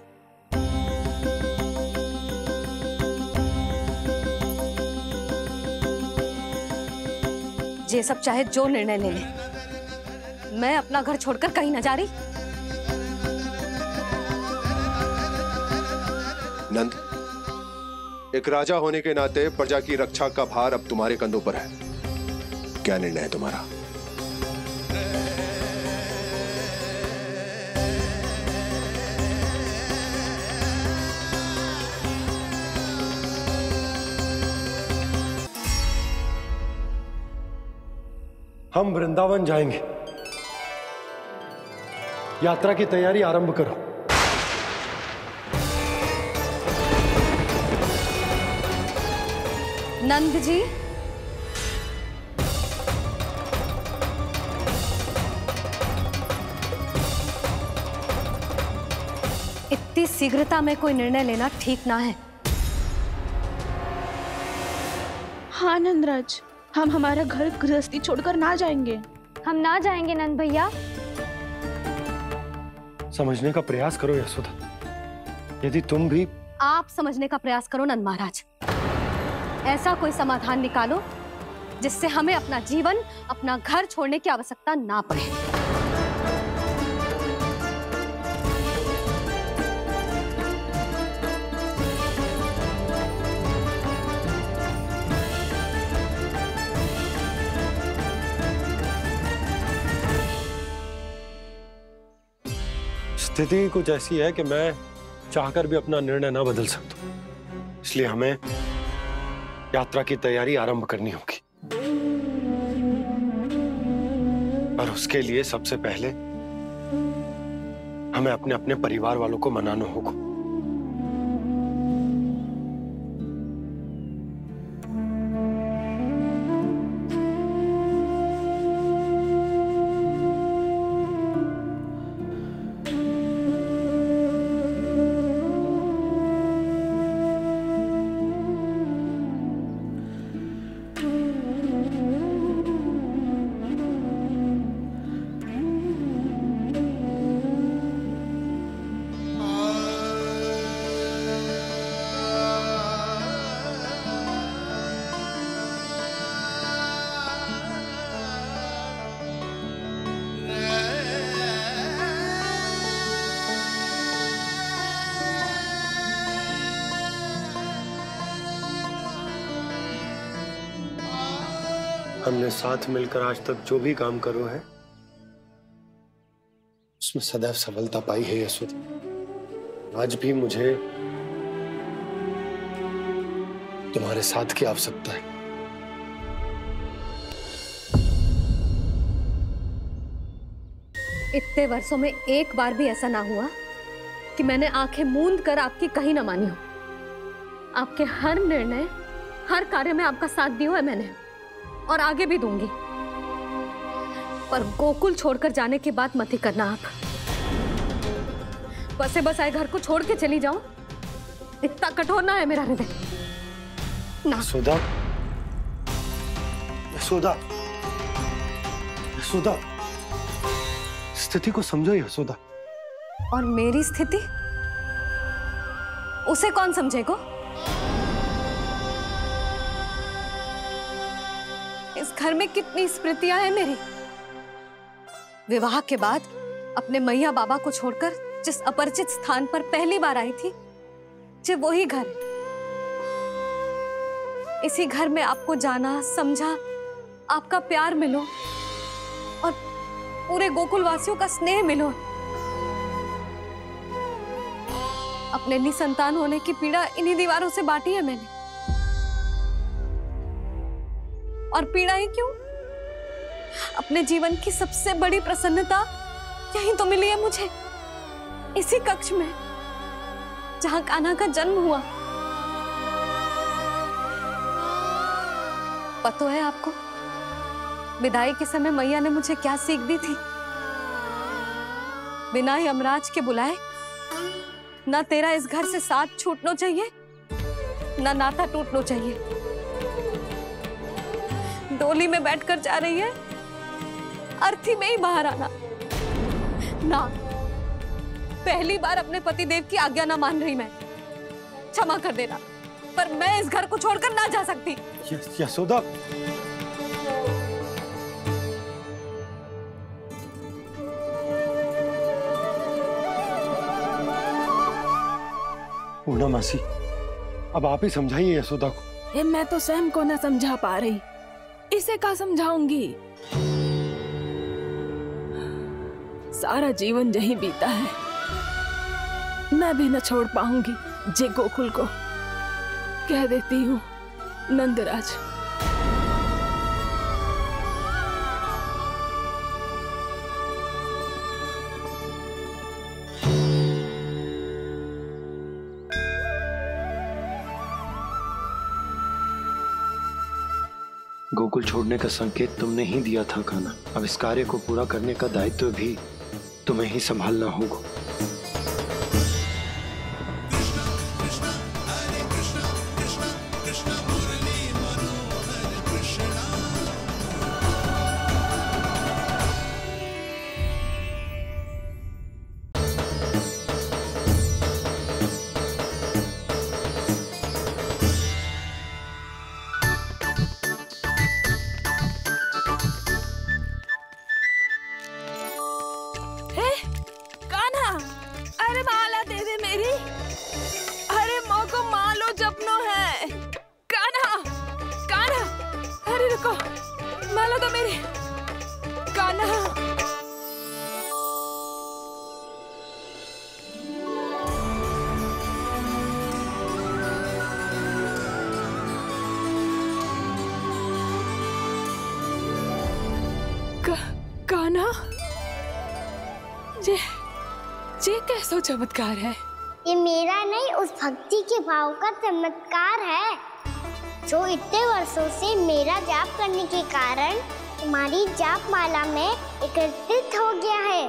Speaker 1: ये सब चाहे जो निर्णय ले ले, मैं अपना घर छोड़कर कहीं न जा रही।
Speaker 18: नंद, एक राजा होने के नाते प्रजा की रक्षा का भार अब तुम्हारे कंधों पर है। क्या निर्णय है तुम्हारा?
Speaker 11: हम वृंदावन जाएंगे। यात्रा की तैयारी आरंभ करो।
Speaker 1: नंद जी, इतनी शीघ्रता में कोई निर्णय लेना ठीक ना है।
Speaker 14: हाँ नंदराज, हम हमारा घर गृहस्थी छोड़कर ना जाएंगे।
Speaker 3: हम ना जाएंगे नंद भैया।
Speaker 11: समझने का प्रयास करो यशोदा। यदि तुम भी
Speaker 1: आप समझने का प्रयास करो नंद महाराज। ऐसा कोई समाधान निकालो जिससे हमें अपना जीवन, अपना घर छोड़ने की आवश्यकता ना पड़े।
Speaker 11: स्थिति कुछ ऐसी है कि मैं चाहकर भी अपना निर्णय ना बदल सकता, इसलिए हमें यात्रा की तैयारी आरंभ करनी होगी। और उसके लिए सबसे पहले हमें अपने अपने परिवार वालों को मनाना होगा। हमने साथ मिलकर आज तक जो भी काम करो है उसमें सदैव सफलता पाई है यशोदा। आज भी मुझे तुम्हारे साथ की आवश्यकता है।
Speaker 1: इतने वर्षों में एक बार भी ऐसा ना हुआ कि मैंने आंखें मूंद कर आपकी कहीं ना मानी हो। आपके हर निर्णय, हर कार्य में आपका साथ दिया है मैंने, और आगे भी दूंगी। पर गोकुल छोड़कर जाने की बात मत ही करना आप। बसे बसाए घर को छोड़ के चली जाऊं, इतना कठोर ना है मेरा हृदय ना।
Speaker 11: यशोदा, यशोदा, यशोदा, स्थिति को समझो यशोदा।
Speaker 1: और मेरी स्थिति उसे कौन समझेगा? इस घर में कितनी स्मृतियां हैं मेरी। विवाह के बाद अपने मैया बाबा को छोड़कर जिस अपरिचित स्थान पर पहली बार आई थी, जो वही घर। इसी घर में आपको जाना, समझा, आपका प्यार मिलो और पूरे गोकुल वासियों का स्नेह मिलो। अपने निसंतान होने की पीड़ा इन्हीं दीवारों से बांटी है मैंने। और पीड़ा ही क्यों? अपने जीवन की सबसे बड़ी प्रसन्नता यही तो मिली है मुझे, इसी कक्ष में जहां कान्हा का जन्म हुआ। पता है आपको विदाई के समय मैया ने मुझे क्या सीख दी थी? बिना ही यमराज के बुलाए ना तेरा इस घर से साथ छूटना चाहिए, ना नाता टूटना चाहिए। डोली में बैठकर जा रही है, अर्थी में ही बाहर आना। ना, पहली बार अपने पतिदेव की आज्ञा ना मान रही मैं, क्षमा कर देना, पर मैं इस घर को छोड़कर ना जा सकती।
Speaker 11: यशोदा, पूर्णा मासी, अब आप ही समझाइए यशोदा को।
Speaker 4: मैं तो स्वयं को ना समझा पा रही, इसे क्या समझाऊंगी? सारा जीवन यही बीता है, मैं भी न छोड़ पाऊंगी जे गोकुल को। कह देती हूँ नंदराज।
Speaker 11: गोकुल छोड़ने का संकेत तुमने ही दिया था कान्हा। अब इस कार्य को पूरा करने का दायित्व भी तुम्हें ही संभालना होगा।
Speaker 4: कान्हा, जे कैसो चमत्कार है?
Speaker 3: ये मेरा नहीं, उस भक्ति के भाव का चमत्कार है जो इतने वर्षों से मेरा जाप करने के कारण तुम्हारी जाप माला में एकत्रित हो गया है।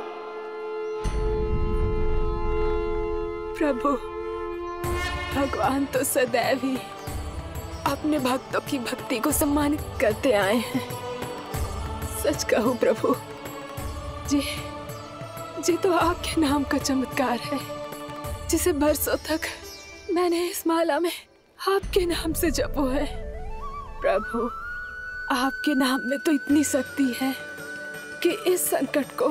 Speaker 4: प्रभु, भगवान तो सदैव ही अपने भक्तों की भक्ति को सम्मानित करते आए हैं। सच कहूँ प्रभु, जी तो आपके नाम का चमत्कार है, जिसे बरसों तक मैंने इस माला में आपके नाम से जपो है। प्रभु, आपके नाम में तो इतनी शक्ति है कि इस संकट को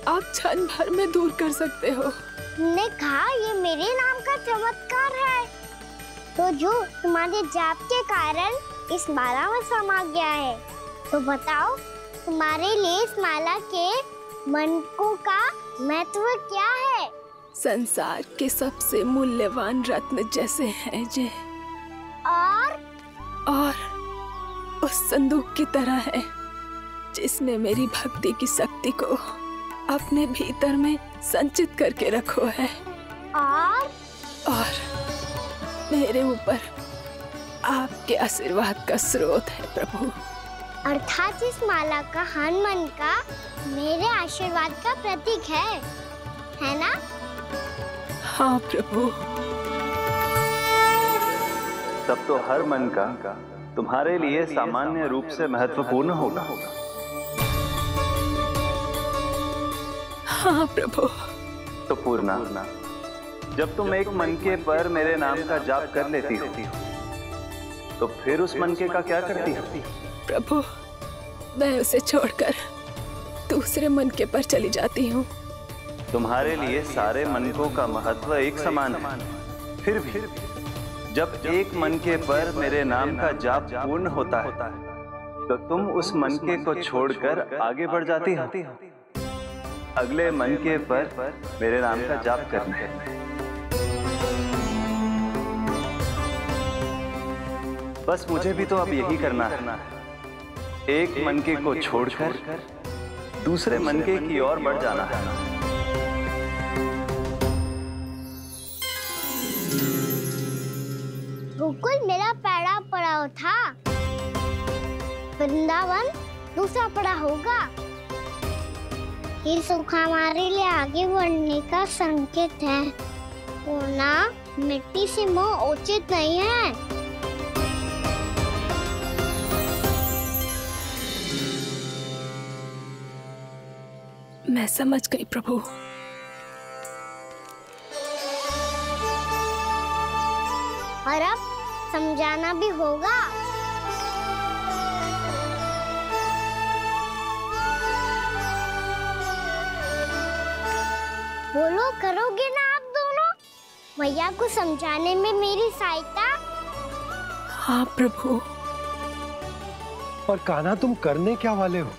Speaker 4: आप क्षण भर में दूर कर सकते हो।
Speaker 3: तुमने कहा ये मेरे नाम का चमत्कार है, तो जो तुम्हारे जाप के कारण इस माला में समा गया है, तो बताओ तुम्हारे लिए इस माला के मनकों का महत्व क्या है?
Speaker 4: संसार के सबसे मूल्यवान रत्न जैसे हैं जे, और उस संदूक की तरह है जिसने मेरी भक्ति की शक्ति को अपने भीतर में संचित करके रखो है। और मेरे ऊपर आपके आशीर्वाद का स्रोत है प्रभु।
Speaker 3: अर्थात इस माला का हनुमान का मेरे आशीर्वाद का प्रतीक है ना?
Speaker 4: हाँ प्रभु।
Speaker 19: तब तो हर मन का तुम्हारे लिए सामान्य रूप से महत्वपूर्ण होगा।
Speaker 4: हाँ प्रभु।
Speaker 19: तो पूर्णा, जब तुम एक मनके पर मेरे नाम का जाप कर लेती हो, तो फिर उस मनके का क्या करती हो?
Speaker 4: प्रभु, मैं उसे छोड़कर दूसरे मनके पर चली जाती हूँ।
Speaker 19: तुम्हारे लिए सारे मनकों का महत्व एक समान है। फिर भी जब एक मनके पर मेरे नाम का जाप पूर्ण होता है, तो तुम उस मनके को छोड़कर आगे बढ़ जाती हो अगले मनके पर मेरे नाम का जाप करने। बस मुझे भी तो अब यही करना है, एक मनके को छोड़कर दूसरे मनके की ओर बढ़ जाना है।
Speaker 3: गोकुल मेरा पैड़ा पड़ा था, वृंदावन दूसरा पड़ा होगा। ये सुख हमारे लिए आगे बढ़ने का संकेत है। होना मिट्टी से मोह उचित नहीं है।
Speaker 4: मैं समझ गई प्रभु।
Speaker 3: और अब समझाना भी होगा। बोलो, करोगे ना आप दोनों? मैया को समझाने में मेरी सहायता?
Speaker 4: हाँ प्रभु।
Speaker 11: और कान्हा, तुम करने क्या वाले हो?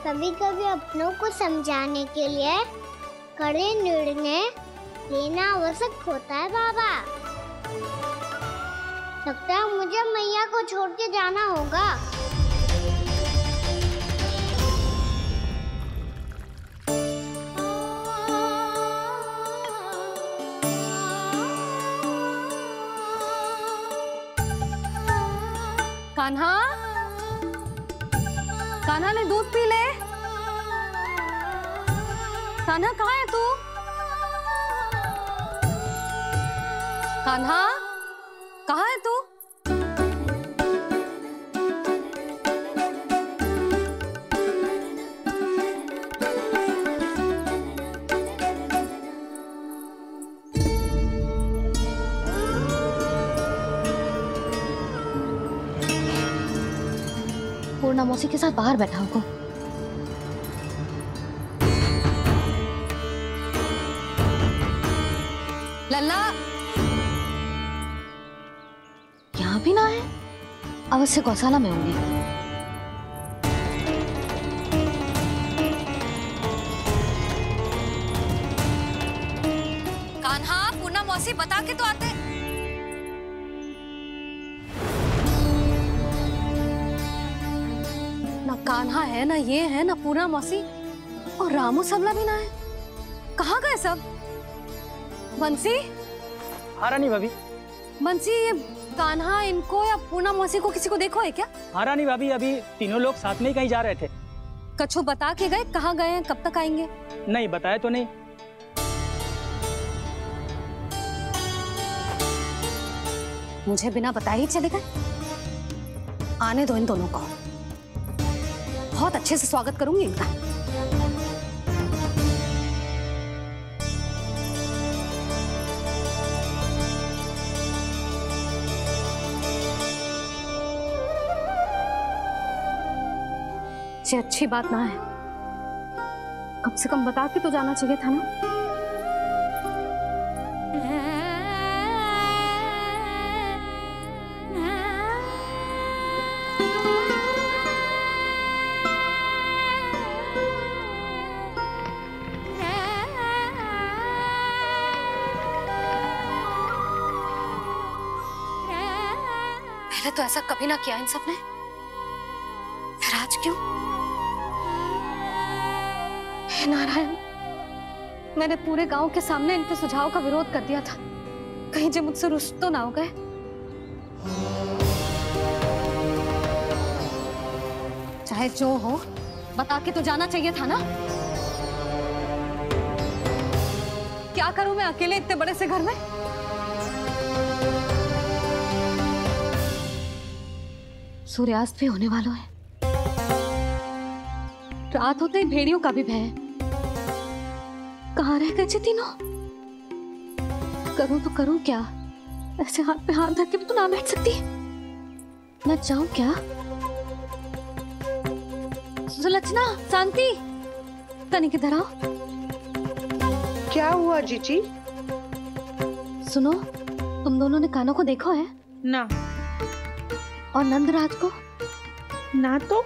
Speaker 3: कभी कभी अपनों को समझाने के लिए कड़े निर्णय लेना आवश्यक होता है बाबा। लगता है मुझे मैया को छोड़ के जाना होगा।
Speaker 1: कान्हा, कान्हा ने दूध पी ले। कान्हा कहाँ है तू? कान्हा कहाँ है तू? पूर्णा मौसी के साथ बाहर बैठा होगा। लल्ला यहाँ भी ना है, अवश्य गौशाला में होंगे। कान्हा, पूर्णा मौसी बता के तो आते। ना कान्हा है, ना ये है, ना पूर्णा मौसी, और रामू सबला भी ना है। कहाँ गए सब? बंसी?
Speaker 10: हाँ रानी भाभी।
Speaker 1: बंसी, ये कान्हा इनको या पूर्णा मौसी को किसी को देखो है क्या?
Speaker 10: हाँ रानी भाभी, अभी तीनों लोग साथ में ही कहीं जा रहे थे।
Speaker 1: कछु बता के गए कहाँ गए हैं, कब तक आएंगे?
Speaker 10: नहीं बताया तो नहीं।
Speaker 1: मुझे बिना बताए ही चले गए? आने दो इन दोनों को, बहुत अच्छे से स्वागत करूंगी इनका। ये अच्छी बात ना है, कम से कम बता के तो जाना चाहिए था ना। पहले तो ऐसा कभी ना किया इन सब ने, फिर आज क्यों? हे नारायण, मैंने पूरे गांव के सामने इनके सुझाव का विरोध कर दिया था, कहीं जो मुझसे रुष्ट तो ना हो गए। चाहे जो हो, बता के तो जाना चाहिए था ना। क्या करूं मैं अकेले इतने बड़े से घर में? सूर्यास्त भी होने वाला है, रात होते ही भेड़ियों का भी भय है। कहाँ रह गए तीनों? करूं तो करूं क्या? ऐसे हाथ पे हाथ धर के भी तो ना बैठ सकती। मैं जाऊं क्या? सुलक्षणा, शांति, तनिक इधर आओ।
Speaker 9: क्या हुआ जीजी?
Speaker 1: सुनो, तुम दोनों ने कान्हा को देखा है?
Speaker 7: ना।
Speaker 1: और नंदराज को?
Speaker 7: ना तो।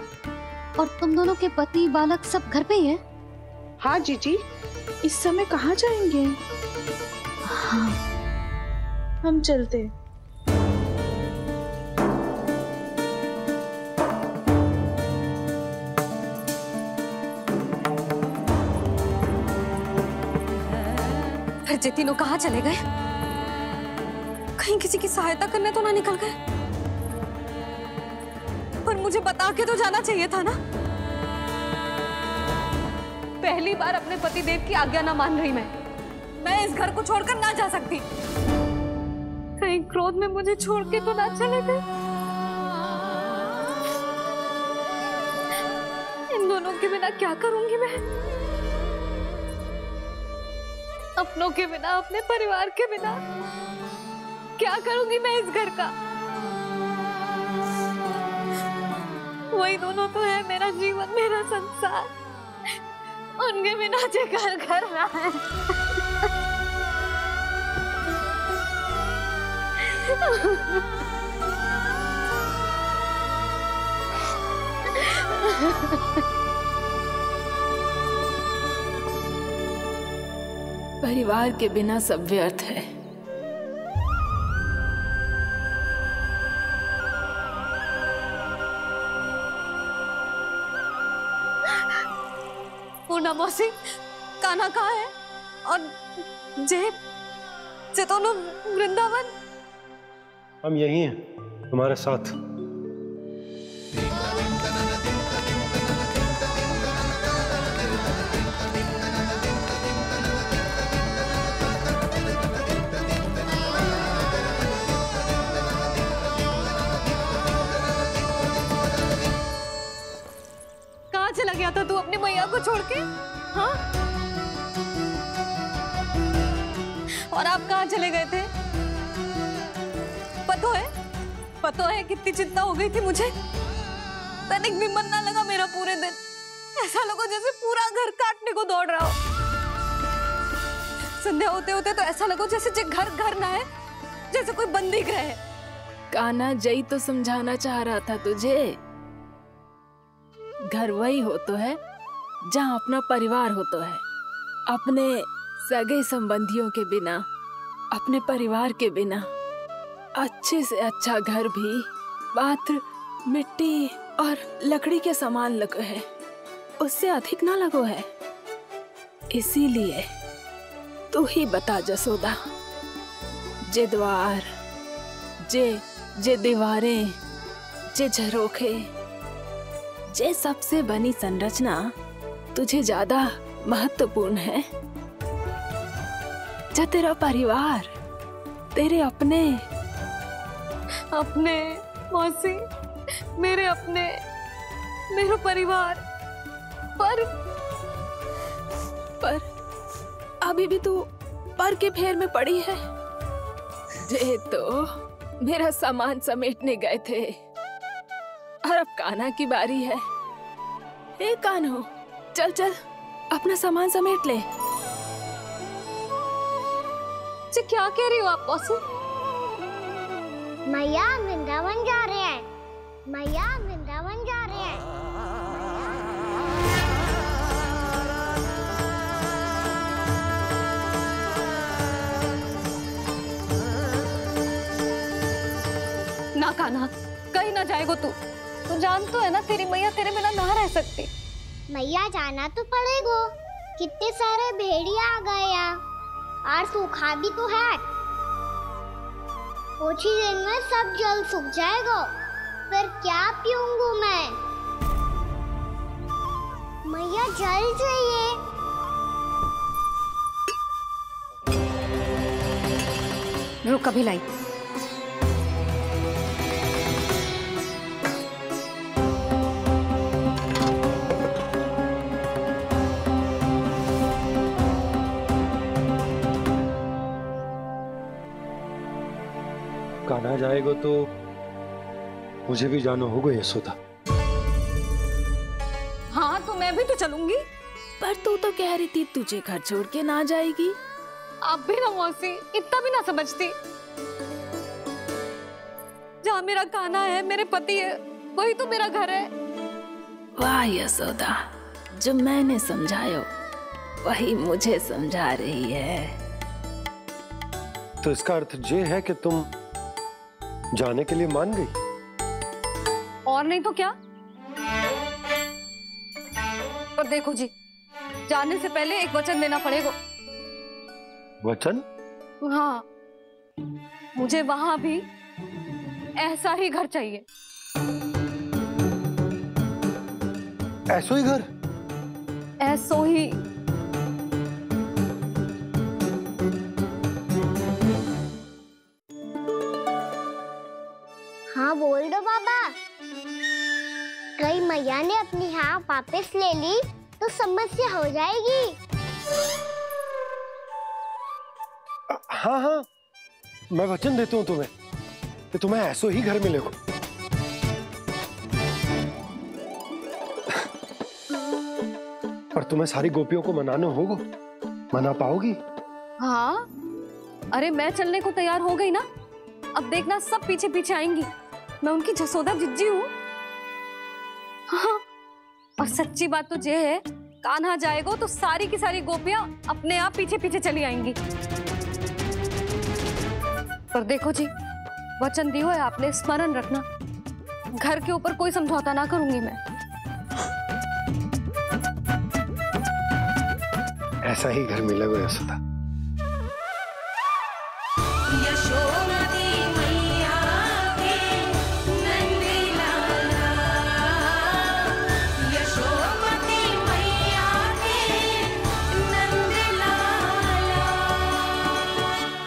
Speaker 1: और तुम दोनों के पति बालक सब घर पे ही हैं?
Speaker 9: हाँ जीजी।
Speaker 7: इस समय कहाँ जाएंगे?
Speaker 1: हाँ।
Speaker 7: हम चलते।
Speaker 1: फिर ये तीनों कहाँ चले गए? कहीं किसी की सहायता करने तो ना निकल गए? पर मुझे बता के तो जाना चाहिए था ना। पहली बार अपने पति देव की आज्ञा ना मान रही मैं इस घर को छोड़कर ना जा सकती। कहीं क्रोध में मुझे छोड़ के तो ना चले गए। इन दोनों के बिना क्या करूंगी मैं? अपनों के बिना, अपने परिवार के बिना क्या करूंगी मैं इस घर का? वही दोनों तो है मेरा जीवन, मेरा संसार। उनके बिना जे घर घर रहा है।
Speaker 4: परिवार के बिना सब व्यर्थ है।
Speaker 1: पूर्णा मौसी, कान्हा कहाँ है? और जे दोनों वृंदावन?
Speaker 11: हम यही हैं, तुम्हारे साथ।
Speaker 1: कहाँ चला गया था तू अपनी मैया को छोड़ के? हाँ? और आप कहाँ चले गए थे? पता है कितनी चिंता हो गई थी मुझे। तनिक भी मन ना लगा मेरा पूरे दिन। ऐसा लगा जैसे पूरा घर काटने को दौड़ रहा हो। संध्या होते होते तो ऐसा लगा जैसे घर घर ना है, जैसे कोई बंदी गृह है।
Speaker 4: कान्हा जय तो समझाना चाह रहा था तुझे। घर वही हो तो है जहाँ अपना परिवार हो तो है। अपने सगे संबंधियों के बिना, अपने परिवार के बिना अच्छे से अच्छा घर भी पात्र मिट्टी और लकड़ी के समान लगो है, उससे अधिक ना लगो है। इसीलिए तू ही बता जसोदा, जे द्वार, जे दीवारें, जे झरोखे, जे सबसे बनी संरचना तुझे ज्यादा महत्वपूर्ण है? जो तेरा परिवार, तेरे अपने
Speaker 1: मौसी, मेरा परिवार,
Speaker 4: पर अभी भी तू पर के फेर में पड़ी है। जे तो मेरा सामान समेटने गए थे और अब कान्हा की बारी है। ए कान्हो, चल चल अपना सामान समेट ले।
Speaker 1: जी क्या कह रही हो आप मौसी?
Speaker 3: मैया वृंदावन जा रहे हैं। मैया वृंदावन जा रहे हैं।
Speaker 1: ना कान्हा, कहीं ना जाएगो तू जान तो है ना तेरी मैया तेरे बिना ना रह सकती।
Speaker 3: मैया जाना तो पड़ेगा। कितने सारे भेड़िया आ गए यहाँ, और सूखा भी तो है। कुछ ही दिन में सब जल सूख जाएगा, फिर क्या पीऊंगा मैं? मैया जल चाहिए।
Speaker 1: रुक, कभी लाई।
Speaker 11: कान्हा जाएगा तो मुझे भी जाना होगा यशोदा।
Speaker 1: हाँ तो मैं भी तो चलूंगी।
Speaker 4: पर तू तो कह रही थी तुझे घर छोड़ के ना जाएगी।
Speaker 1: आप भी ना मौसी, इतना भी ना समझती। जहाँ मेरा कान्हा है, मेरे पति है, वही तो मेरा घर है।
Speaker 4: वाह यशोदा, जो मैंने समझायो वही मुझे समझा रही है।
Speaker 11: तो इसका अर्थ ये है कि तुम जाने के लिए मान गई?
Speaker 1: और नहीं तो क्या। पर देखो जी, जाने से पहले एक वचन देना पड़ेगा।
Speaker 11: वचन?
Speaker 1: हाँ, मुझे वहां भी ऐसा ही घर चाहिए।
Speaker 11: ऐसो ही घर?
Speaker 1: ऐसो ही।
Speaker 3: हाँ बोल दो बाबा। कहीं मैया ने अपनी हाँ वापस ले ली तो समस्या हो जाएगी।
Speaker 11: हाँ हाँ, मैं वचन देता हूँ तुम्हें कि तुम्हें ऐसो ही घर मिलेगा। पर तुम्हें सारी गोपियों को मनाना होगा। मना पाओगी?
Speaker 1: हाँ, अरे मैं चलने को तैयार हो गई ना। अब देखना सब पीछे पीछे आएंगी। मैं उनकी जसोदा जिज्जी हूँ। हाँ, और सच्ची बात तो ये है, कान्हा जाएगा तो सारी की सारी गोपियां अपने आप पीछे पीछे चली आएंगी। पर देखो जी, वचन दियो है आपने, स्मरण रखना। घर के ऊपर कोई समझौता ना करूंगी मैं।
Speaker 11: ऐसा ही घर मिलेगा यशोदा।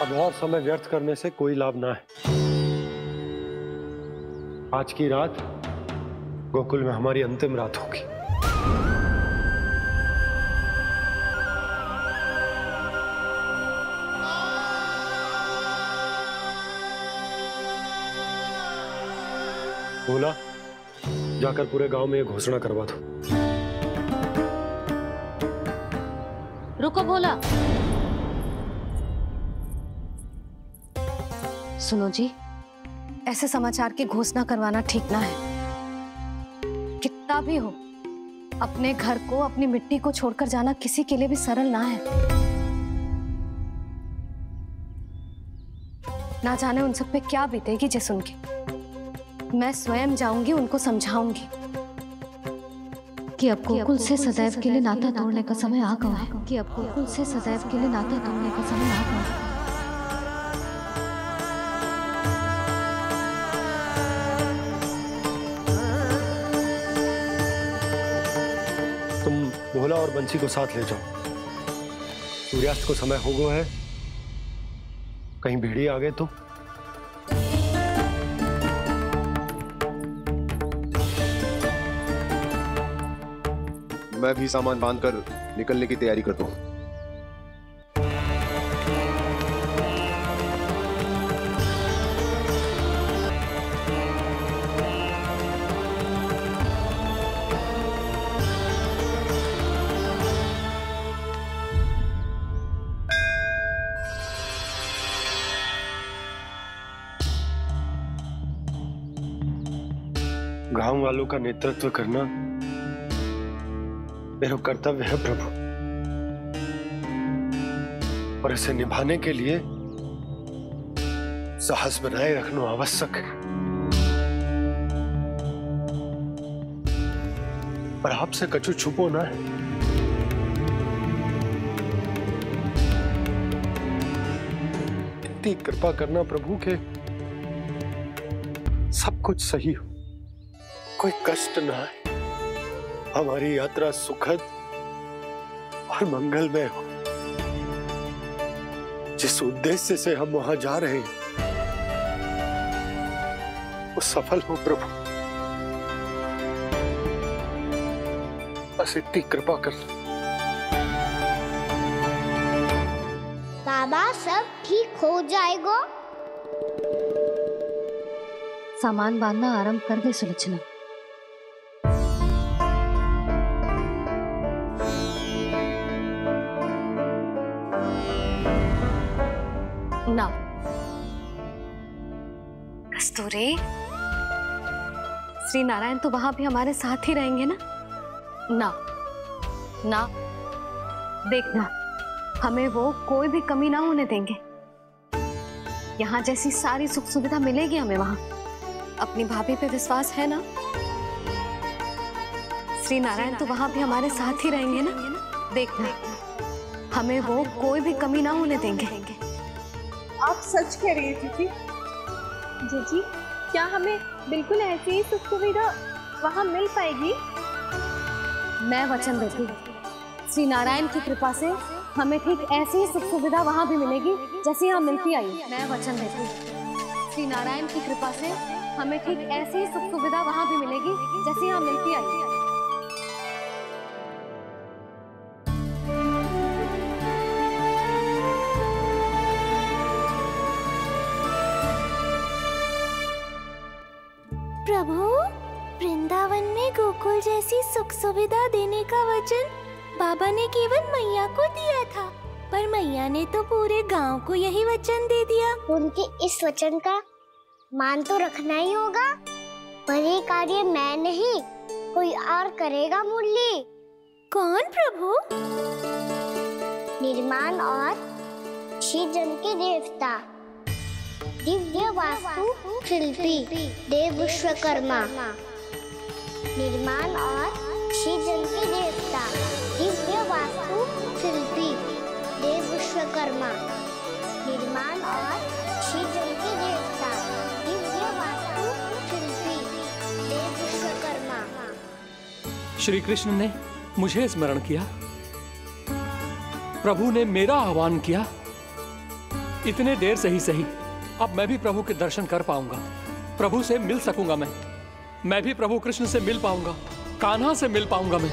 Speaker 11: अब और समय व्यर्थ करने से कोई लाभ ना है। आज की रात गोकुल में हमारी अंतिम रात होगी। बोला, जाकर पूरे गांव में ये घोषणा करवा दो।
Speaker 1: रुको भोला। सुनो जी, ऐसे समाचार की घोषणा करवाना ठीक ना है। कितना भी हो, अपने घर को, अपनी मिट्टी को छोड़कर जाना किसी के लिए भी सरल ना है। ना जाने उन सब पे क्या बीतेगी जे सुन के। मैं स्वयं जाऊंगी, उनको समझाऊंगी कि अब गोकुल से सदैव के लिए नाता तोड़ने का समय आ गया है। कि अब गोकुल से सदैव के लिए नाता तोड़ने का समय आ गया है।
Speaker 11: तुम भोला और बंसी को साथ ले जाओ। सूर्यास्त को समय हो गया है, कहीं भीड़ी आ गए तो।
Speaker 18: मैं भी सामान बांधकर निकलने की तैयारी करता हूँ।
Speaker 11: गांव वालों का नेतृत्व करना मेरा कर्तव्य है प्रभु, और इसे निभाने के लिए साहस बनाए रखना आवश्यक है। पर आपसे कछु छुपो ना है। इतनी कृपा करना प्रभु के सब कुछ सही हो, कोई कष्ट ना है, हमारी यात्रा सुखद और मंगलमय हो। जिस उद्देश्य से हम वहां जा रहे हैं वो सफल हो प्रभु, बस इतनी कृपा कर।
Speaker 3: बाबा सब ठीक हो जाएगा।
Speaker 1: सामान बांधना आरंभ कर दे सुलोचना। ना कस्तूरी, श्री नारायण तो वहां भी हमारे साथ ही रहेंगे ना? ना ना, देखना हमें वो कोई भी कमी ना होने देंगे। यहाँ जैसी सारी सुख सुविधा मिलेगी हमें वहां। अपनी भाभी पे विश्वास है ना? श्री नारायण तो वहां भी हमारे साथ ही रहेंगे ना? देखना हमें वो कोई भी कमी ना होने देंगे।
Speaker 6: आप सच कह रही है जीजी। जीजी, क्या हमें बिल्कुल ऐसी ही सुख सुविधा वहाँ मिल पाएगी?
Speaker 1: मैं वचन देती हूँ, श्री नारायण की कृपा से हमें ठीक ऐसी ही सुख सुविधा वहाँ भी मिलेगी जैसी यहाँ मिलती आई है। मैं वचन देती हूँ, श्री नारायण की कृपा से हमें ठीक ऐसी ही सुख सुविधा वहाँ भी मिलेगी जैसी यहाँ मिलती आई है।
Speaker 3: प्रभु, वृंदावन में गोकुल जैसी सुख सुविधा देने का वचन बाबा ने केवल मैया को दिया था, पर मैया ने तो पूरे गांव को यही वचन दे दिया। उनके इस वचन का मान तो रखना ही होगा, पर ये कार्य मैं नहीं कोई और करेगा। मुरली कौन प्रभु? निर्माण और श्रीजन के देवता, दिव्य वास्तु शिल्पी देव विश्वकर्मा। निर्माण और श्रीजन के देवता, दिव्य वास्तु शिल्पी देव विश्वकर्मा। निर्माण और श्रीजन के देवता, दिव्य वास्तु शिल्पी देव विश्वकर्मा।
Speaker 17: श्री कृष्ण ने मुझे स्मरण किया, प्रभु ने मेरा आह्वान किया। इतने देर से ही सही, अब मैं भी प्रभु के दर्शन कर पाऊंगा, प्रभु से मिल सकूंगा। मैं भी प्रभु कृष्ण से मिल पाऊंगा, कान्हा से मिल पाऊंगा मैं।